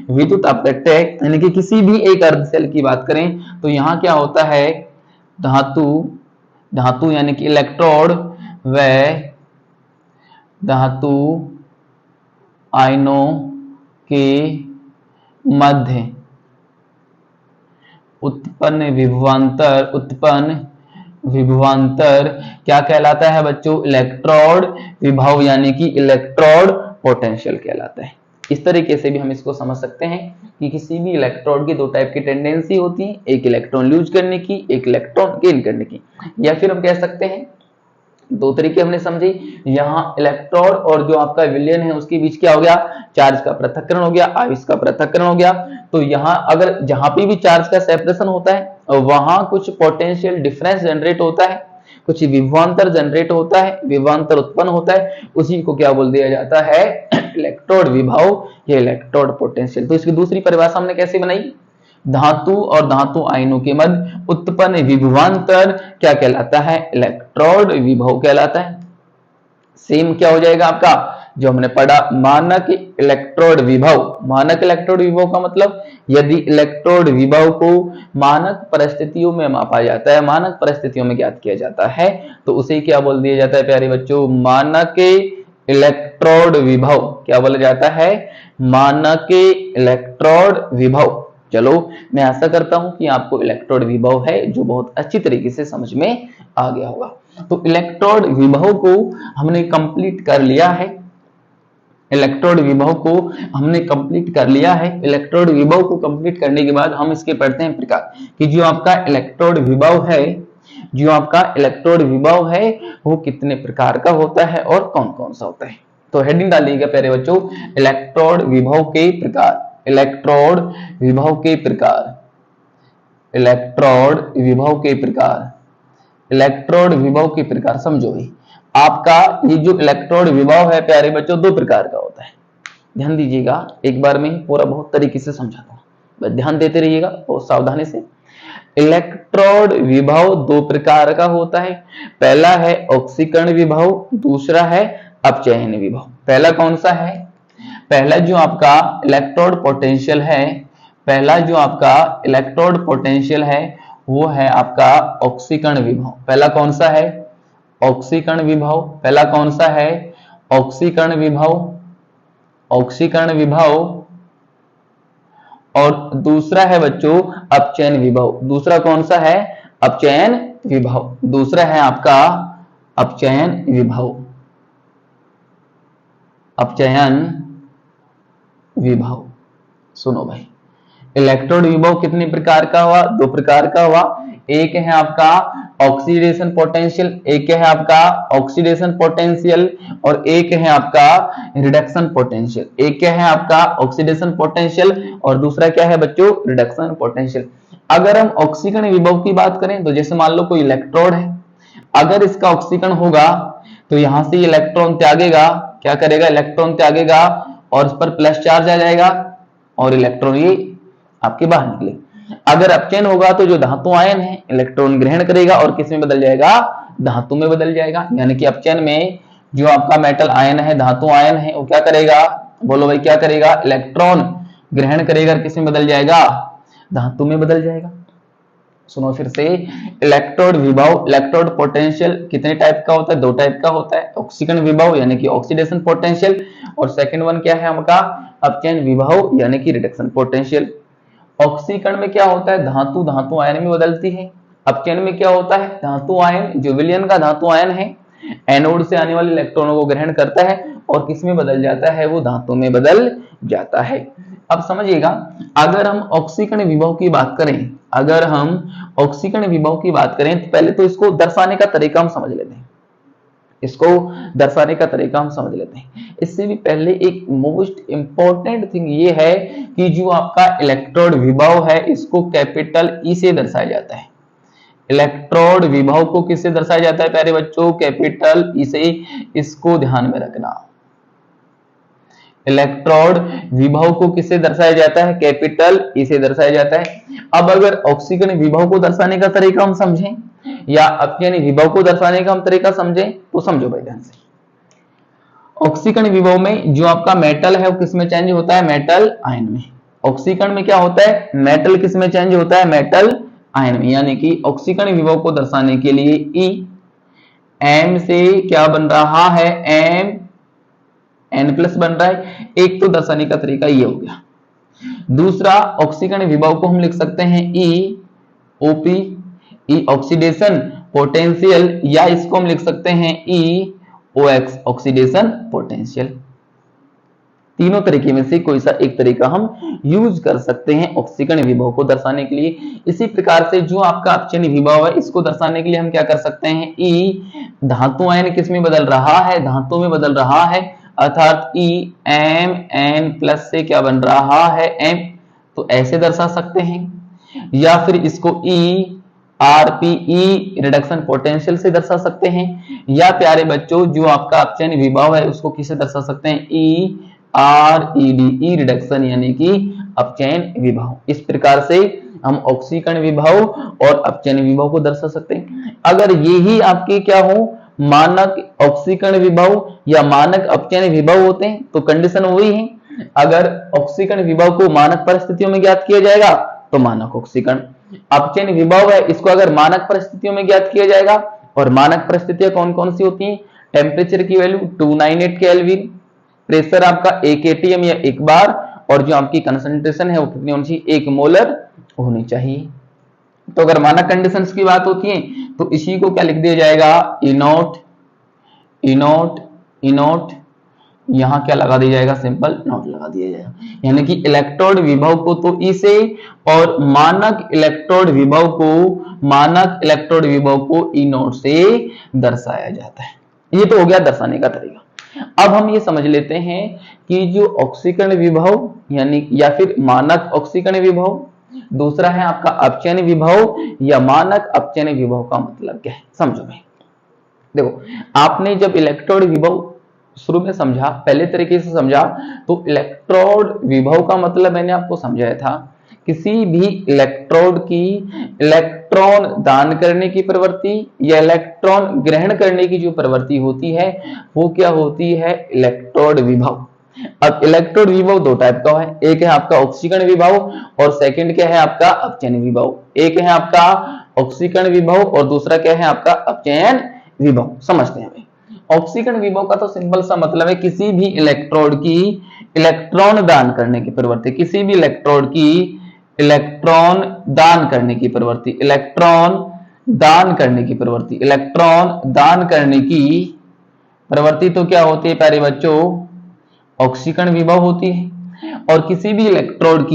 विद्युत अपव्यय यानी कि किसी भी एक अर्धशेल की बात करें तो यहाँ क्या होता है, धातु यानी कि इलेक्ट्रोड व धातु आयनों के मध्य उत्पन्न विभवांतर क्या कहलाता है बच्चों, इलेक्ट्रोड विभव यानी कि इलेक्ट्रोड पोटेंशियल कहलाता है। इस तरीके से भी हम इसको समझ सकते हैं कि किसी भी इलेक्ट्रोड की दो टाइप की टेंडेंसी होती है, एक इलेक्ट्रॉन लूज करने की, एक इलेक्ट्रॉन गेन करने की। या फिर हम कह सकते हैं, दो तरीके हमने समझे, यहाँ इलेक्ट्रोड और जो आपका विलयन है उसके बीच क्या हो गया, चार्ज का पृथक्करण हो गया, आवेश का पृथक्करण हो गया। तो यहाँ अगर जहां पे भी चार्ज का सेपरेशन होता है वहां कुछ पोटेंशियल डिफरेंस जनरेट होता है, कुछ विभवांतर जनरेट होता है, विभवांतर उत्पन्न होता है, उसी को क्या बोल दिया जाता है, इलेक्ट्रोड विभव या इलेक्ट्रोड पोटेंशियल। तो इसकी दूसरी परिभाषा हमने कैसे बनाई, धातु और धातु आयनों के मध्य उत्पन्न विभवांतर क्या कहलाता है, इलेक्ट्रोड विभव कहलाता है। सेम क्या हो जाएगा आपका जो हमने पढ़ा मानक इलेक्ट्रोड विभव। मानक इलेक्ट्रोड विभव का मतलब यदि इलेक्ट्रोड विभव को मानक परिस्थितियों में मापा जाता है, मानक परिस्थितियों में ज्ञात किया जाता है, तो उसे क्या बोल दिया जाता है प्यारे बच्चों, मानक इलेक्ट्रोड विभव। क्या बोला जाता है, मानक इलेक्ट्रोड विभव। चलो मैं आशा करता हूं कि आपको इलेक्ट्रोड विभव है जो बहुत अच्छी तरीके से समझ में आ गया होगा। तो इलेक्ट्रोड विभव को हमने कंप्लीट कर लिया है, इलेक्ट्रोड विभव को हमने कंप्लीट कर लिया है। इलेक्ट्रोड विभव को कंप्लीट करने के बाद हम इसके पढ़ते हैं प्रकार कि जो आपका इलेक्ट्रोड विभव है, जो आपका इलेक्ट्रोड विभव है वो कितने प्रकार का होता है और कौन कौन सा होता है। तो हेडिंग डालिएगा प्यारे बच्चों, इलेक्ट्रोड विभव के प्रकार, इलेक्ट्रोड विभव के प्रकार, इलेक्ट्रोड विभव के प्रकार, इलेक्ट्रोड विभव के प्रकार। समझो भाई, आपका ये जो इलेक्ट्रोड विभव है प्यारे बच्चों दो प्रकार का होता है। ध्यान दीजिएगा, एक बार में पूरा बहुत तरीके से समझाता हूं, बस ध्यान देते रहिएगा बहुत सावधानी से। इलेक्ट्रोड विभव दो प्रकार का होता है, पहला है ऑक्सीकरण विभव, दूसरा है अपचयन विभव। पहला कौन सा है, पहला जो आपका इलेक्ट्रोड पोटेंशियल है, पहला जो आपका इलेक्ट्रोड पोटेंशियल है वो है आपका ऑक्सीकरण विभव। पहला कौन सा है, ऑक्सीकरण विभव। पहला कौन सा है, ऑक्सीकरण विभव, ऑक्सीकरण विभव। और दूसरा है बच्चों अपचयन विभव। दूसरा कौन सा है, अपचयन विभव। दूसरा है आपका अपचयन विभव, अपचयन विभव। सुनो भाई, इलेक्ट्रोड विभव कितने प्रकार का हुआ, दो प्रकार का हुआ। एक है आपका ऑक्सीडेशन पोटेंशियल, एक है आपका ऑक्सीडेशन पोटेंशियल और एक है आपका रिडक्शन पोटेंशियल। एक क्या है आपका ऑक्सीडेशन पोटेंशियल और दूसरा क्या है बच्चों, रिडक्शन पोटेंशियल। अगर हम ऑक्सीकरण विभव की बात करें तो जैसे मान लो कोई इलेक्ट्रोड है, अगर इसका ऑक्सीकरण होगा तो यहां से इलेक्ट्रॉन त्यागेगा, क्या करेगा, इलेक्ट्रॉन त्यागेगा और उस पर प्लस चार्ज आ जाएगा और इलेक्ट्रॉन ये आपके बाहर निकले। अगर अपचयन होगा तो जो धातु आयन है इलेक्ट्रॉन ग्रहण करेगा और किस में बदल जाएगा, धातु में बदल जाएगा। यानी कि अपचयन में जो आपका मेटल आयन है, धातु आयन है, वो क्या करेगा, बोलो भाई क्या करेगा, इलेक्ट्रॉन ग्रहण करेगा और किस में बदल जाएगा, धातु में बदल जाएगा। सुनो फिर से, इलेक्ट्रोड विभव, इलेक्ट्रोड पोटेंशियल कितने टाइप का होता है? 2 टाइप का होता है, ऑक्सीकरण विभव यानी कि ऑक्सीडेशन पोटेंशियल, और सेकंड वन क्या है आपका? अपचयन विभव यानी कि रिडक्शन पोटेंशियल। ऑक्सीकरण में क्या होता है? धातु धातु आयन में बदलती है। अपचयन में क्या होता है? धातु आयन, जो विलयन का धातु आयन है, एनोड से आने वाले इलेक्ट्रॉनों को ग्रहण करता है और किस में बदल जाता है? वो धातु में बदल जाता है। अब समझिएगा, अगर हम ऑक्सीकरण विभव की बात करें, अगर हम ऑक्सीकरण विभव की बात करें तो पहले तो इसको दर्शाने का तरीका हम समझ लेते हैं। इसको दर्शाने का तरीका हम समझ लेते हैं। इससे भी पहले एक मोस्ट इंपॉर्टेंट थिंग ये है कि जो आपका इलेक्ट्रोड विभव है इसको कैपिटल ई से दर्शाया जाता है। इलेक्ट्रोड विभव को किससे दर्शाया जाता है प्यारे बच्चों? कैपिटल ई से। इसको ध्यान में रखना। इलेक्ट्रोड विभव को किससे दर्शाया जाता है? कैपिटल ई से दर्शाया जाता है। अब अगर ऑक्सीकरण विभव को दर्शाने का तरीका हम समझें या अपचयन विभव को दर्शाने का हम तरीका समझें तो समझो भाई ध्यान से। ऑक्सीकरण विभव में जो आपका मेटल है वो किसमें चेंज होता है? मेटल आयन में। ऑक्सीकरण में क्या होता है? मेटल किसमें चेंज होता है? मेटल आयन में। यानी कि ऑक्सीकरण विभव को दर्शाने के लिए ई एम से क्या बन रहा है? एम एन प्लस बन रहा है। एक तो दर्शाने का तरीका ये हो गया। दूसरा, ऑक्सीकरण विभव को हम लिख सकते हैं ई ओपी, ई ऑक्सीडेशन पोटेंशियल, या इसको हम लिख सकते हैं ई ओ एक्स ऑक्सीडेशन पोटेंशियल। तीनों तरीके में से कोई सा एक तरीका हम यूज कर सकते हैं ऑक्सीकरण विभव को दर्शाने के लिए। इसी प्रकार से जो आपका अपचयन विभव है इसको दर्शाने के लिए हम क्या कर सकते हैं? ई धातु आयन किस में बदल रहा है? धातु में बदल रहा है, अर्थात ई एम एन प्लस से क्या बन रहा है? एम। तो ऐसे दर्शा सकते हैं, या फिर इसको E R P E reduction potential से दर्शा सकते हैं, या प्यारे बच्चों जो आपका अपचयन विभव है उसको किससे दर्शा सकते हैं? E R E D E reduction यानी कि अपचयन विभव। इस प्रकार से हम ऑक्सीकरण विभव और अपचयन विभव को दर्शा सकते हैं। अगर यही आपके क्या हो मानक ऑक्सीकरण विभव या मानक अपचयन विभव होते हैं तो कंडीशन वही है। अगर ऑक्सीकरण विभव को मानक परिस्थितियों में ज्ञात किया जाएगा तो मानक ऑक्सीकरण, अपचयन विभव है इसको अगर मानक परिस्थितियों में ज्ञात किया जाएगा, और मानक परिस्थितियां कौन कौन सी होती हैं? टेम्परेचर की वैल्यू 298 केल्विन, प्रेशर आपका 1 एटीएम या 1 बार, और जो आपकी कंसंट्रेशन है वो कितनी होनी चाहिए? 1 मोलर होनी चाहिए। तो अगर मानक कंडीशंस की बात होती है तो इसी को क्या लिख दिया जाएगा? E naught E naught E naught, यहां क्या लगा दिया जाएगा? सिंपल नॉट लगा दिया जाएगा। यानी कि इलेक्ट्रोड विभव को तो ई से और मानक इलेक्ट्रोड विभव को ई नॉट से दर्शाया जाता है। ये तो हो गया दर्शाने का तरीका। अब हम ये समझ लेते हैं कि जो ऑक्सीकरण विभव यानी या फिर मानक ऑक्सीकरण विभव, दूसरा है आपका अपचयन विभव या मानक अपचयन विभव का मतलब क्या है? समझो भाई। देखो, आपने जब इलेक्ट्रोड विभव शुरू में समझा, पहले तरीके से समझा, तो इलेक्ट्रोड विभव का मतलब मैंने आपको समझाया था किसी भी इलेक्ट्रोड की इलेक्ट्रॉन दान करने की प्रवृत्ति या इलेक्ट्रॉन ग्रहण करने की जो प्रवृत्ति होती है वो क्या होती है? इलेक्ट्रोड विभव। अब इलेक्ट्रोड विभव 2 टाइप का है, एक है आपका ऑक्सीकरण विभव और सेकंड क्या है? आपका अपचयन विभव। एक है आपका ऑक्सीकरण विभव और दूसरा क्या है? आपका अपचयन विभव। समझते हैं भाई। ऑक्सीकरण विभव का तो सिंपल सा मतलब है किसी भी इलेक्ट्रोड की इलेक्ट्रॉन दान करने की प्रवृत्ति, किसी भी इलेक्ट्रोड की इलेक्ट्रॉन दान करने की प्रवृत्ति, इलेक्ट्रॉन दान करने की प्रवृत्ति, इलेक्ट्रॉन दान करने की प्रवृत्ति तो क्या होती है प्यारे बच्चों? ऑक्सीकरण विभव होती है। और किसी भी इलेक्ट्रोड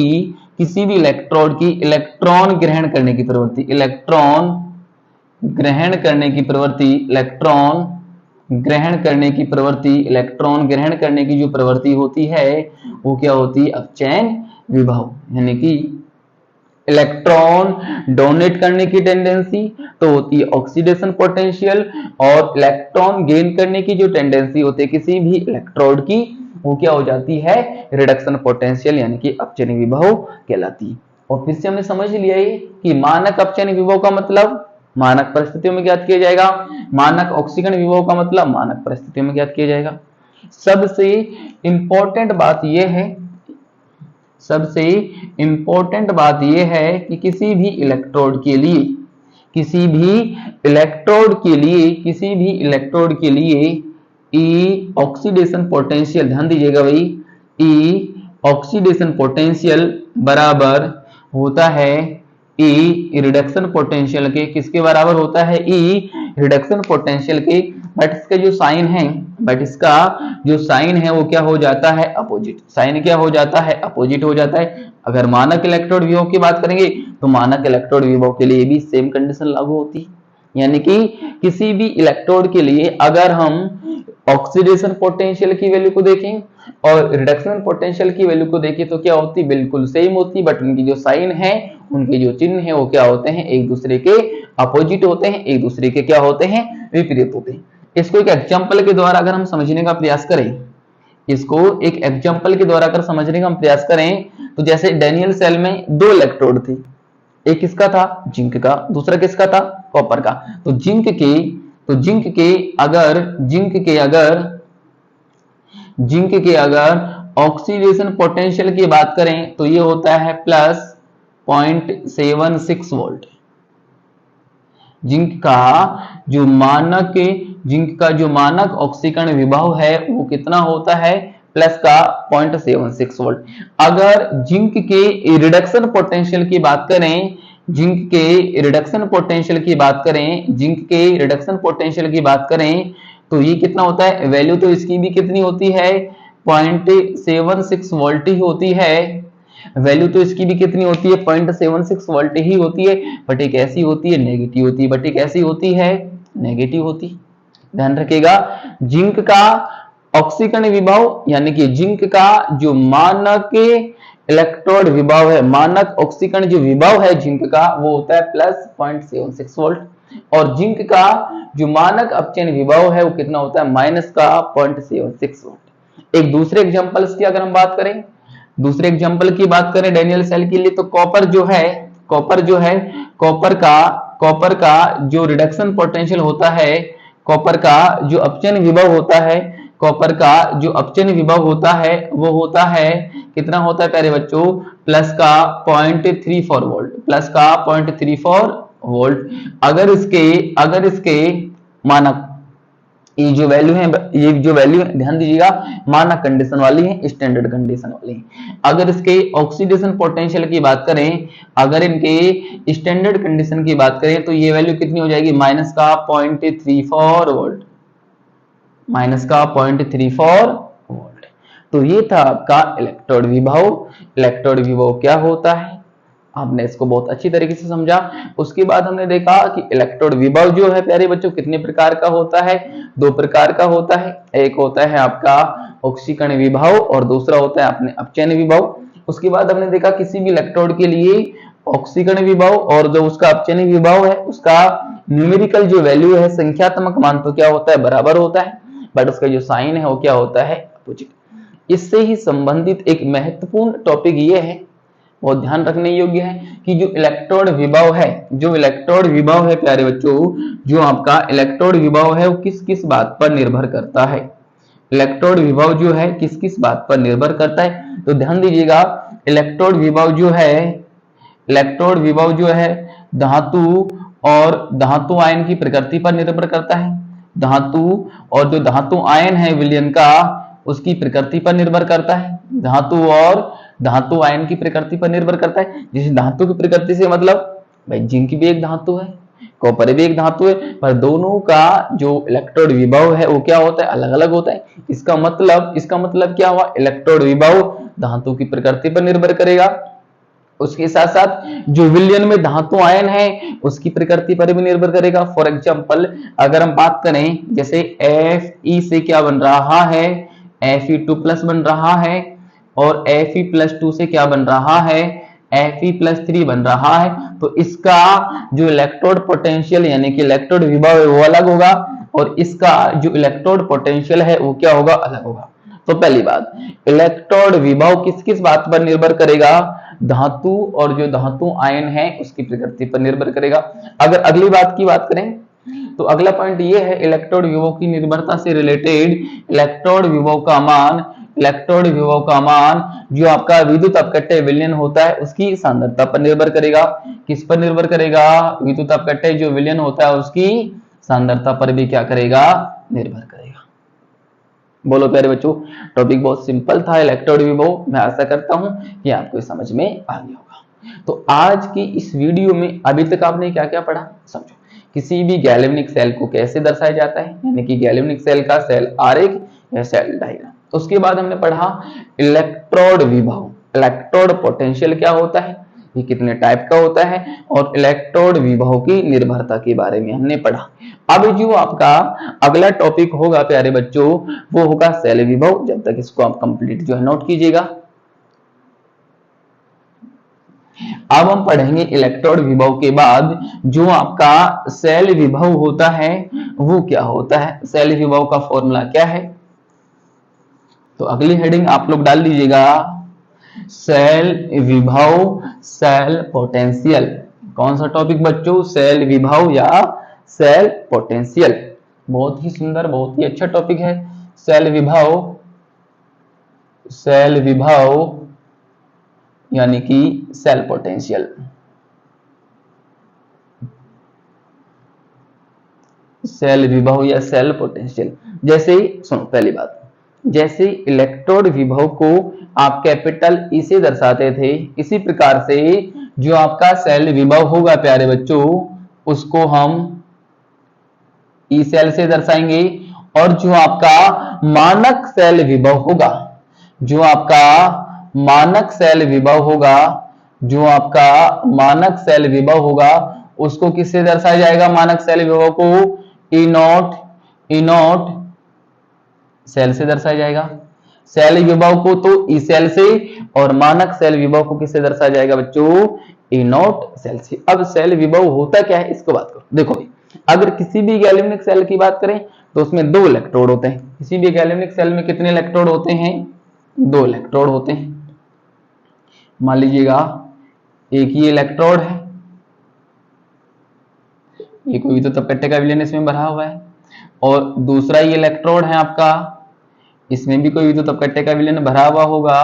की इलेक्ट्रॉन ग्रहण करने की प्रवृत्ति, इलेक्ट्रॉन ग्रहण करने की प्रवृत्ति, इलेक्ट्रॉन ग्रहण करने की प्रवृत्ति, इलेक्ट्रॉन ग्रहण करने की जो प्रवृत्ति होती है वो क्या होती है? अपचयन विभव। यानी कि इलेक्ट्रॉन डोनेट करने की टेंडेंसी तो होती है ऑक्सीडेशन पोटेंशियल, और इलेक्ट्रॉन गेन करने की जो टेंडेंसी होती है किसी भी इलेक्ट्रोड की वो क्या हो जाती है? रिडक्शन पोटेंशियल यानी कि अपचयन विभव कहलाती है। और फिर से हमने समझ लिया है कि मानक अपचयन विभव का मतलब मानक परिस्थितियों में ज्ञात किया जाएगा, मानक ऑक्सीकरण विभव का मतलब मानक परिस्थितियों में ज्ञात किया जाएगा। सबसे इंपॉर्टेंट बात यह है सबसे इंपॉर्टेंट बात यह है कि किसी भी इलेक्ट्रोड के लिए ई ऑक्सीडेशन पोटेंशियल, ध्यान दीजिएगा भाई, ई ऑक्सीडेशन पोटेंशियल बराबर होता है ई रिडक्शन पोटेंशियल के। किसके बराबर होता है? ई रिडक्शन पोटेंशियल के। बट इसका जो साइन है वो क्या हो जाता है? अपोजिट। साइन क्या हो जाता है? अपोजिट हो जाता है। अगर मानक इलेक्ट्रोड विभव की बात करेंगे तो मानक इलेक्ट्रोड विभव के लिए भी सेम कंडीशन लागू होती है। यानी कि किसी भी इलेक्ट्रोड के लिए अगर हम ऑक्सीडेशन पोटेंशियल की वैल्यू को देखें और रिडक्शन पोटेंशियल की वैल्यू को देखें तो क्या होती? बिल्कुल सेम होती, बट उनकी जो साइन है, उनके जो चिन्ह है वो क्या होते हैं? एक दूसरे के अपोजिट होते हैं, एक दूसरे के क्या होते हैं? विपरीत होते हैं। इसको एक एग्जांपल के द्वारा अगर हम समझने का प्रयास करें, तो जैसे डेनियल सेल में 2 इलेक्ट्रोड थे, एक किसका था? जिंक का, दूसरा किसका था? कॉपर का। तो जिंक के अगर ऑक्सीडेशन पोटेंशियल की बात करें तो ये होता है प्लस 0.76 वोल्ट। जिंक का जो मानक ऑक्सीकरण विभव है वो कितना होता है? प्लस का 0.76 वोल्ट। अगर जिंक के रिडक्शन पोटेंशियल की बात करें तो ये कितना होता है? वैल्यू तो इसकी भी कितनी होती है? 0.76 वोल्ट ही होती है। वैल्यू तो इसकी भी कितनी होती है? 0.76 वोल्ट ही होती है, बट एक ऐसी होती है नेगेटिव होती। ध्यान रखिएगा, जिंक का ऑक्सीकरण विभव यानी कि जिंक का जो मानक इलेक्ट्रोड विभव है, मानक ऑक्सीकरण जो विभव है जिंक का, वो होता है प्लस 0.76 वोल्ट। और जिंक का जो मानक अपचयन विभव है वो कितना होता है? माइनस का 0.76 वोल्ट। एक दूसरे एग्जांपल्स की अगर हम बात करें, डेनियल सेल के लिए, तो कॉपर का जो रिडक्शन पोटेंशियल होता है, कॉपर का जो अपचयन विभव होता है, कितना होता है प्यारे बच्चों? प्लस का 0.34 वोल्ट। अगर इसके मानक ये जो वैल्यू है ध्यान दीजिएगा, मानक कंडीशन वाली है, स्टैंडर्ड कंडीशन वाली है। अगर इसके ऑक्सीडेशन पोटेंशियल की बात करें, अगर इनके स्टैंडर्ड कंडीशन की बात करें तो ये वैल्यू कितनी हो जाएगी? माइनस का 0.34 वोल्ट। तो ये था आपका इलेक्ट्रोड विभव क्या होता है। आपने इसको बहुत अच्छी तरीके से समझा। उसके बाद हमने देखा कि इलेक्ट्रोड विभव जो है प्यारे बच्चों कितने प्रकार का होता है? 2 प्रकार का होता है। एक होता है आपका ऑक्सीकरण विभव और दूसरा होता है अपने अपचयन विभव। उसके बाद हमने देखा किसी भी इलेक्ट्रोड के लिए ऑक्सीकरण विभव और जो उसका अपचयन विभव है उसका न्यूमेरिकल जो वैल्यू है, संख्यात्मक मान तो क्या होता है? बराबर होता है, बट उसका जो साइन है वो क्या होता है? अपोजिट। इससे ही संबंधित एक महत्वपूर्ण टॉपिक ये है, बहुत ध्यान रखने योग्य है, कि जो इलेक्ट्रोड विभव है प्यारे बच्चों, जो आपका इलेक्ट्रोड विभव है वो किस किस बात पर निर्भर करता है? इलेक्ट्रोड विभव जो है किस किस बात पर निर्भर करता है? तो ध्यान दीजिएगा, इलेक्ट्रोड विभव जो है धातु और धातु आयन की प्रकृति पर निर्भर करता है। धातु और जो धातु आयन है विलयन का, उसकी प्रकृति पर निर्भर करता है। धातु और धातु आयन की प्रकृति पर निर्भर करता है। जैसे धातु की प्रकृति से मतलब भाई जिंक भी एक धातु है, कॉपर भी एक धातु है, पर दोनों का जो इलेक्ट्रोड विभव है वो क्या होता है? अलग अलग होता है। इसका मतलब क्या हुआ? इलेक्ट्रोड विभव धातु की प्रकृति पर निर्भर करेगा, उसके साथ साथ जो विलयन में धातु आयन है उसकी प्रकृति पर भी निर्भर करेगा। फॉर एग्जांपल अगर हम बात करें, जैसे Fe से क्या बन रहा है? Fe2+ बन रहा है, और Fe+2 से क्या बन रहा है? Fe+3 बन रहा है। तो इसका जो इलेक्ट्रोड पोटेंशियल यानी कि इलेक्ट्रोड विभव है वो अलग होगा, और इसका जो इलेक्ट्रोड पोटेंशियल है वो क्या होगा? अलग होगा। तो पहली बात, इलेक्ट्रोड विभव किस किस बात पर निर्भर करेगा? धातु और जो धातु आयन है उसकी प्रकृति पर निर्भर करेगा। अगर अगली बात की बात करें तो अगला पॉइंट ये है, इलेक्ट्रोड विभव की निर्भरता से रिलेटेड इलेक्ट्रोड विभव का मान इलेक्ट्रोड विभव का मान जो आपका विद्युत अपकट्य विलयन होता है उसकी सांद्रता पर निर्भर करेगा। किस पर निर्भर करेगा? विद्युत अपकट्य जो विलयन होता है उसकी सांद्रता पर भी क्या करेगा? निर्भर करेगा। बोलो प्यारे बच्चों, टॉपिक बहुत सिंपल था इलेक्ट्रोड विभव। मैं आशा करता हूं कि आपको समझ में आ गया होगा। तो आज की इस वीडियो में अभी तक आपने क्या क्या पढ़ा समझो। किसी भी गैल्वेनिक सेल को कैसे दर्शाया जाता है, यानी कि गैल्वेनिक सेल का सेल आरेख या सेल डायग्राम। उसके बाद हमने पढ़ा इलेक्ट्रोड विभव, इलेक्ट्रोड पोटेंशियल क्या होता है, ये कितने टाइप का होता है, और इलेक्ट्रोड विभव की निर्भरता के बारे में हमने पढ़ा। अब जो आपका अगला टॉपिक होगा प्यारे बच्चों वो होगा सेल विभव। जब तक इसको आप कंप्लीट जो है नोट कीजिएगा। अब हम पढ़ेंगे इलेक्ट्रोड विभव के बाद जो आपका सेल विभव होता है वो क्या होता है, सेल विभव का फॉर्मूला क्या है। तो अगली हेडिंग आप लोग डाल दीजिएगा सेल विभव, सेल पोटेंशियल। कौन सा टॉपिक बच्चों? सेल विभव या सेल पोटेंशियल। बहुत ही सुंदर, बहुत ही अच्छा टॉपिक है सेल विभव, सेल विभव यानी कि सेल पोटेंशियल। सेल विभव या सेल पोटेंशियल। जैसे सुनो पहली बात, जैसे इलेक्ट्रोड विभव को आप कैपिटल ई से दर्शाते थे, इसी प्रकार से जो आपका सेल विभव होगा प्यारे बच्चों उसको हम ई सेल से दर्शाएंगे। और जो आपका मानक सेल विभव होगा, जो आपका मानक सेल विभव होगा, जो आपका मानक सेल विभव होगा उसको किससे दर्शाया जाएगा? मानक सेल विभव को ई नॉट सेल से दर्शाया जाएगा। सेल विभव को तो ई सेल से, और मानक सेल विभव को किससे दर्शाया जाएगा बच्चों? ई नॉट सेल से। अब सेल विभव होता क्या है इसको बात करो। देखो भाई, अगर किसी भी गैल्वेनिक सेल की बात करें तो उसमें 2 इलेक्ट्रोड होते हैं। किसी भी गैल्वेनिक सेल में कितने इलेक्ट्रोड होते हैं? 2 इलेक्ट्रोड होते हैं। मान लीजिएगा एक ही इलेक्ट्रोड है, ये कोई तो अपकट्य का विलयन इसमें भरा हुआ है, और दूसरा ये इलेक्ट्रोड है आपका, इसमें भी कोई विद्युत अपकट्य का विलयन भरा हुआ होगा।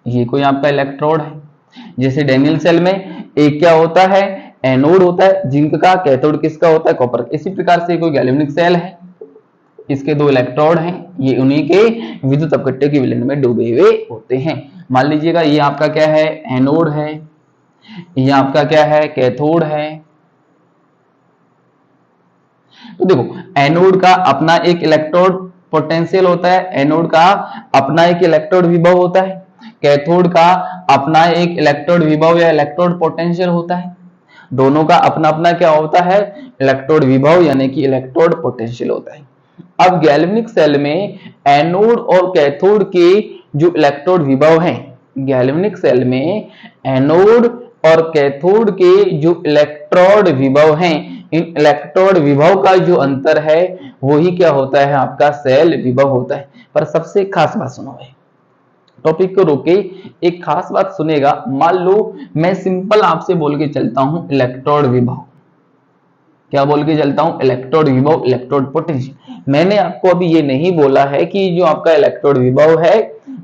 ये कोई आपका इलेक्ट्रोड है। जैसे डेनियल सेल में एक क्या होता है? एनोड होता है जिंक का, कैथोड किसका होता है? कॉपर। इसी प्रकार से कोई गैल्वेनिक सेल है, इसके 2 इलेक्ट्रोड हैं, ये उन्हीं के विद्युत अपकट्य के विलयन में डूबे हुए होते हैं। मान लीजिएगा ये आपका क्या है? एनोड है, ये आपका क्या है? कैथोड है। तो देखो एनोड का अपना एक इलेक्ट्रोड पोटेंशियल होता है, एनोड का अपना एक इलेक्ट्रोड विभव होता है, कैथोड का अपना एक इलेक्ट्रोड विभव या इलेक्ट्रोड पोटेंशियल होता है। दोनों का अपना अपना क्या होता है? इलेक्ट्रोड विभव यानी कि इलेक्ट्रोड पोटेंशियल होता है। अब गैल्वेनिक सेल में एनोड और कैथोड के जो इलेक्ट्रोड विभव हैं, गैल्वेनिक सेल में एनोड और कैथोड के जो इलेक्ट्रोड विभव हैं, इन इलेक्ट्रोड विभव का जो अंतर है वही क्या होता है? आपका सेल विभव होता है। पर सबसे खास बात सुनो भाई, टॉपिक को रोके एक खास बात सुनेगा। मान लो मैं सिंपल आपसे बोल के चलता हूं इलेक्ट्रोड विभव, क्या बोल के चलता हूं? इलेक्ट्रोड विभव, इलेक्ट्रोड पोटेंशियल। मैंने आपको अभी ये नहीं बोला है कि जो आपका इलेक्ट्रोड विभव है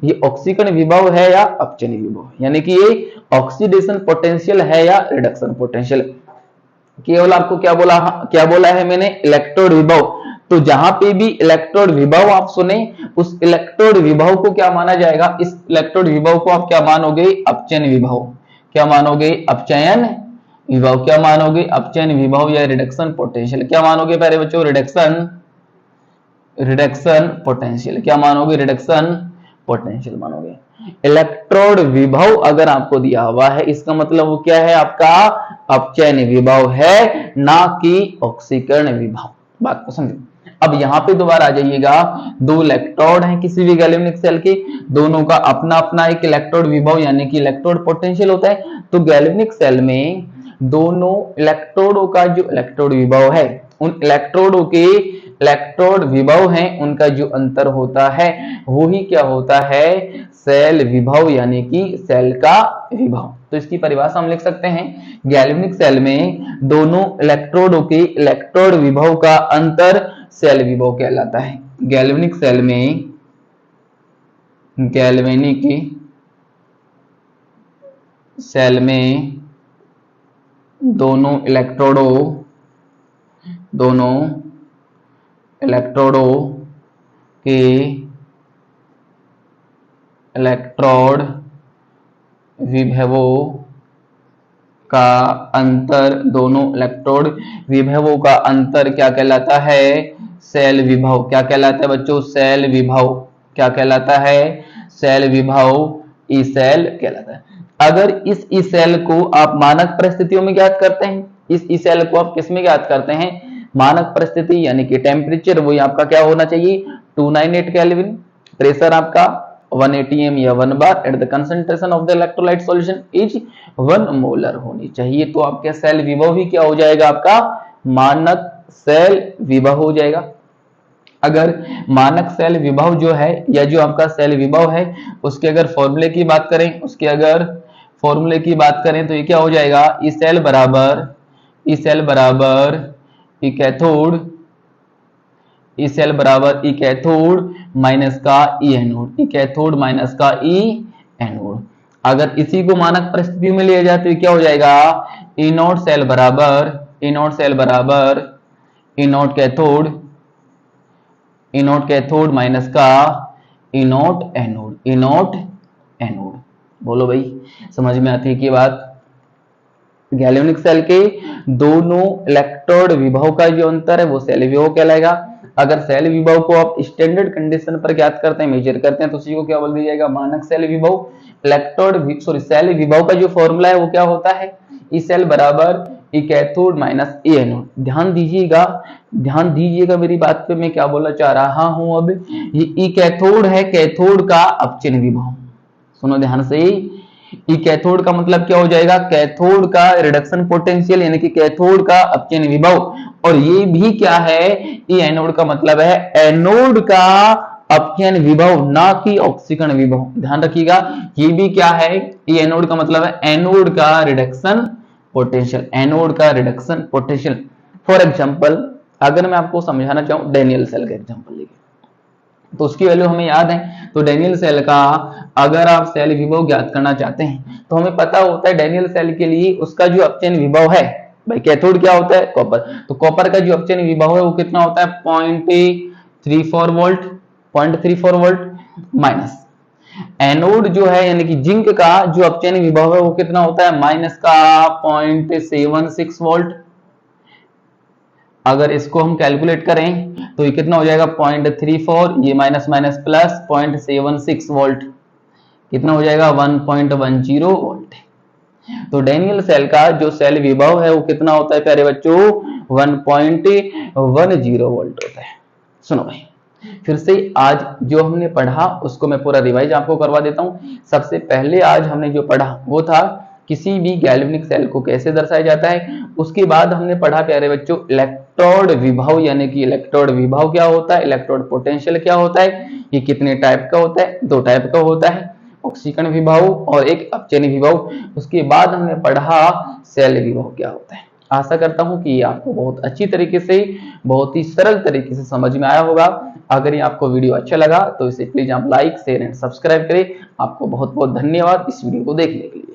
ये ऑक्सीकरण विभव है या अपचयन विभव, यानी कि ये ऑक्सीडेशन पोटेंशियल है या रिडक्शन पोटेंशियल। केवल आपको क्या बोला है मैंने? इलेक्ट्रोड विभव। तो जहां पे भी इलेक्ट्रोड विभव आप सुने उस इलेक्ट्रोड विभव को क्या माना जाएगा? इस इलेक्ट्रोड विभव को आप क्या मानोगे? अपचयन विभव। क्या मानोगे? अपचयन विभव। क्या मानोगे? अपचयन विभव या रिडक्शन पोटेंशियल। क्या मानोगे प्यारे बच्चों? Reduction potential. क्या मानोगे? रिडक्शन पोटेंशियल मानोगे। इलेक्ट्रोड विभव अगर आपको दिया हुआ है इसका मतलब वो क्या है? आपका अपचयन विभव है, ना कि ऑक्सीकरण विभव। बात को समझो। अब यहां पे दोबारा आ जाइएगा, 2 इलेक्ट्रोड हैं किसी भी गैल्वेनिक सेल के, दोनों का अपना अपना एक इलेक्ट्रोड विभव यानी कि इलेक्ट्रोड पोटेंशियल होता है। तो गैल्वेनिक सेल में दोनों इलेक्ट्रोडों का जो इलेक्ट्रोड विभव है, उन इलेक्ट्रोडों के इलेक्ट्रोड विभव हैं, उनका जो अंतर होता है वही क्या होता है? सेल विभव यानी कि सेल का विभव। तो इसकी परिभाषा हम लिख सकते हैं, गैल्वेनिक सेल में दोनों इलेक्ट्रोडों के इलेक्ट्रोड विभव का अंतर सेल विभव कहलाता है। गैल्वेनिक सेल में गैल्वेनिक सेल में दोनों इलेक्ट्रोडों के इलेक्ट्रोड विभवों का अंतर, दोनों इलेक्ट्रोड विभवों का अंतर क्या कहलाता है? सेल विभव। क्या कहलाता है बच्चों? सेल विभव। क्या कहलाता है? सेल विभव, ई सेल कहलाता है। अगर इस ई सेल को आप मानक परिस्थितियों में ज्ञात करते हैं, इस ई सेल को आप किस में ज्ञात करते हैं? मानक परिस्थिति, यानी कि टेम्परेचर वही आपका क्या होना चाहिए? 298 केल्विन, प्रेशर आपका 180 m या 1 बार at the concentration of the electrolyte solution is 1 molar होनी चाहिए। तो आपका सेल विभव ही क्या हो जाएगा? आपका मानक सेल विभव हो जाएगा। अगर मानक सेल विभव जो है, या जो आपका सेल विभव है, उसके अगर फॉर्मूले की बात करें, तो ये क्या हो जाएगा? ई सेल बराबर ई कैथोड माइनस का ई एनोड, ई कैथोड माइनस का ई एनोड। अगर इसी को मानक परिस्थिति में लिया जाए तो क्या हो जाएगा? ई नोट सेल बराबर ई नोट कैथोड माइनस का ई नोट एनोड। बोलो भाई, समझ में आती है कि बात? गैल्वेनिक सेल के दोनों इलेक्ट्रोड विभव का जो अंतर है वो सेल विभव कहलाएगा। अगर सेल विभव को आप स्टैंडर्ड कंडीशन पर ज्ञात करते हैं, मेजर करते हैं, तो उसी को क्या बोल दिया जाएगा? मानक सेल विभव। सेल विभव का जो फॉर्मूला है वो क्या होता है? ई सेल बराबर ई कैथोड माइनस ई एनोड। ध्यान दीजिएगा मेरी बात पे, मैं क्या बोलना चाह रहा हूं। अब ये ई कैथोड है, कैथोड का अपचयन विभव। सुनो ध्यान से, ई कैथोड का मतलब क्या हो जाएगा? कैथोड का रिडक्शन पोटेंशियल, यानी कि कैथोड का अपचयन विभव। और ये भी क्या है? ई एनोड का मतलब है एनोड का अपचयन विभव, ना कि ऑक्सीकरण विभव। ध्यान रखिएगा, ये भी क्या है? ई एनोड का मतलब है एनोड का रिडक्शन पोटेंशियल। फॉर एग्जाम्पल, अगर मैं आपको समझाना चाहूं डैनियल सेल का एग्जाम्पल लेके, तो उसकी वैल्यू हमें याद है। तो डैनियल सेल का अगर आप सेल विभव ज्ञात करना चाहते हैं तो हमें पता होता है डैनियल सेल के लिए उसका जो अपचयन विभव है, भाई कैथोड क्या होता है? कॉपर। तो कॉपर का जो अपचयन विभव है वो कितना होता है? 0.34 वोल्ट माइनस एनोड जो है, यानी कि जिंक का जो अपचयन विभव है वो कितना होता है? माइनस का 0.76 वोल्ट। अगर इसको हम कैलकुलेट करें तो ये कितना हो जाएगा? 0.34, ये माइनस माइनस प्लस 0.76 वोल्ट, कितना हो जाएगा? 1.10 वोल्ट। तो डैनियल सेल का जो सेल विभव है वो कितना होता है प्यारे बच्चों? 1.10 वोल्ट होता है। सुनो भाई, फिर से आज जो हमने पढ़ा उसको मैं पूरा रिवाइज आपको करवा देता हूं। सबसे पहले आज हमने जो पढ़ा वो था किसी भी गैल्वेनिक सेल को कैसे दर्शाया जाता है। उसके बाद हमने पढ़ा प्यारे बच्चों इलेक्ट्रोड विभव, यानी कि इलेक्ट्रोड विभव क्या होता है, इलेक्ट्रोड पोटेंशियल क्या होता है, ये कितने टाइप का होता है? 2 टाइप का होता है, ऑक्सीकरण विभव और एक अपचयन विभव। उसके बाद हमने पढ़ा सेल विभव क्या होता है। आशा करता हूं कि ये आपको बहुत अच्छी तरीके से, बहुत ही सरल तरीके से समझ में आया होगा। अगर ये आपको वीडियो अच्छा लगा तो इसे प्लीज आप लाइक, शेयर एंड सब्सक्राइब करें। आपको बहुत बहुत धन्यवाद इस वीडियो को देखने के लिए।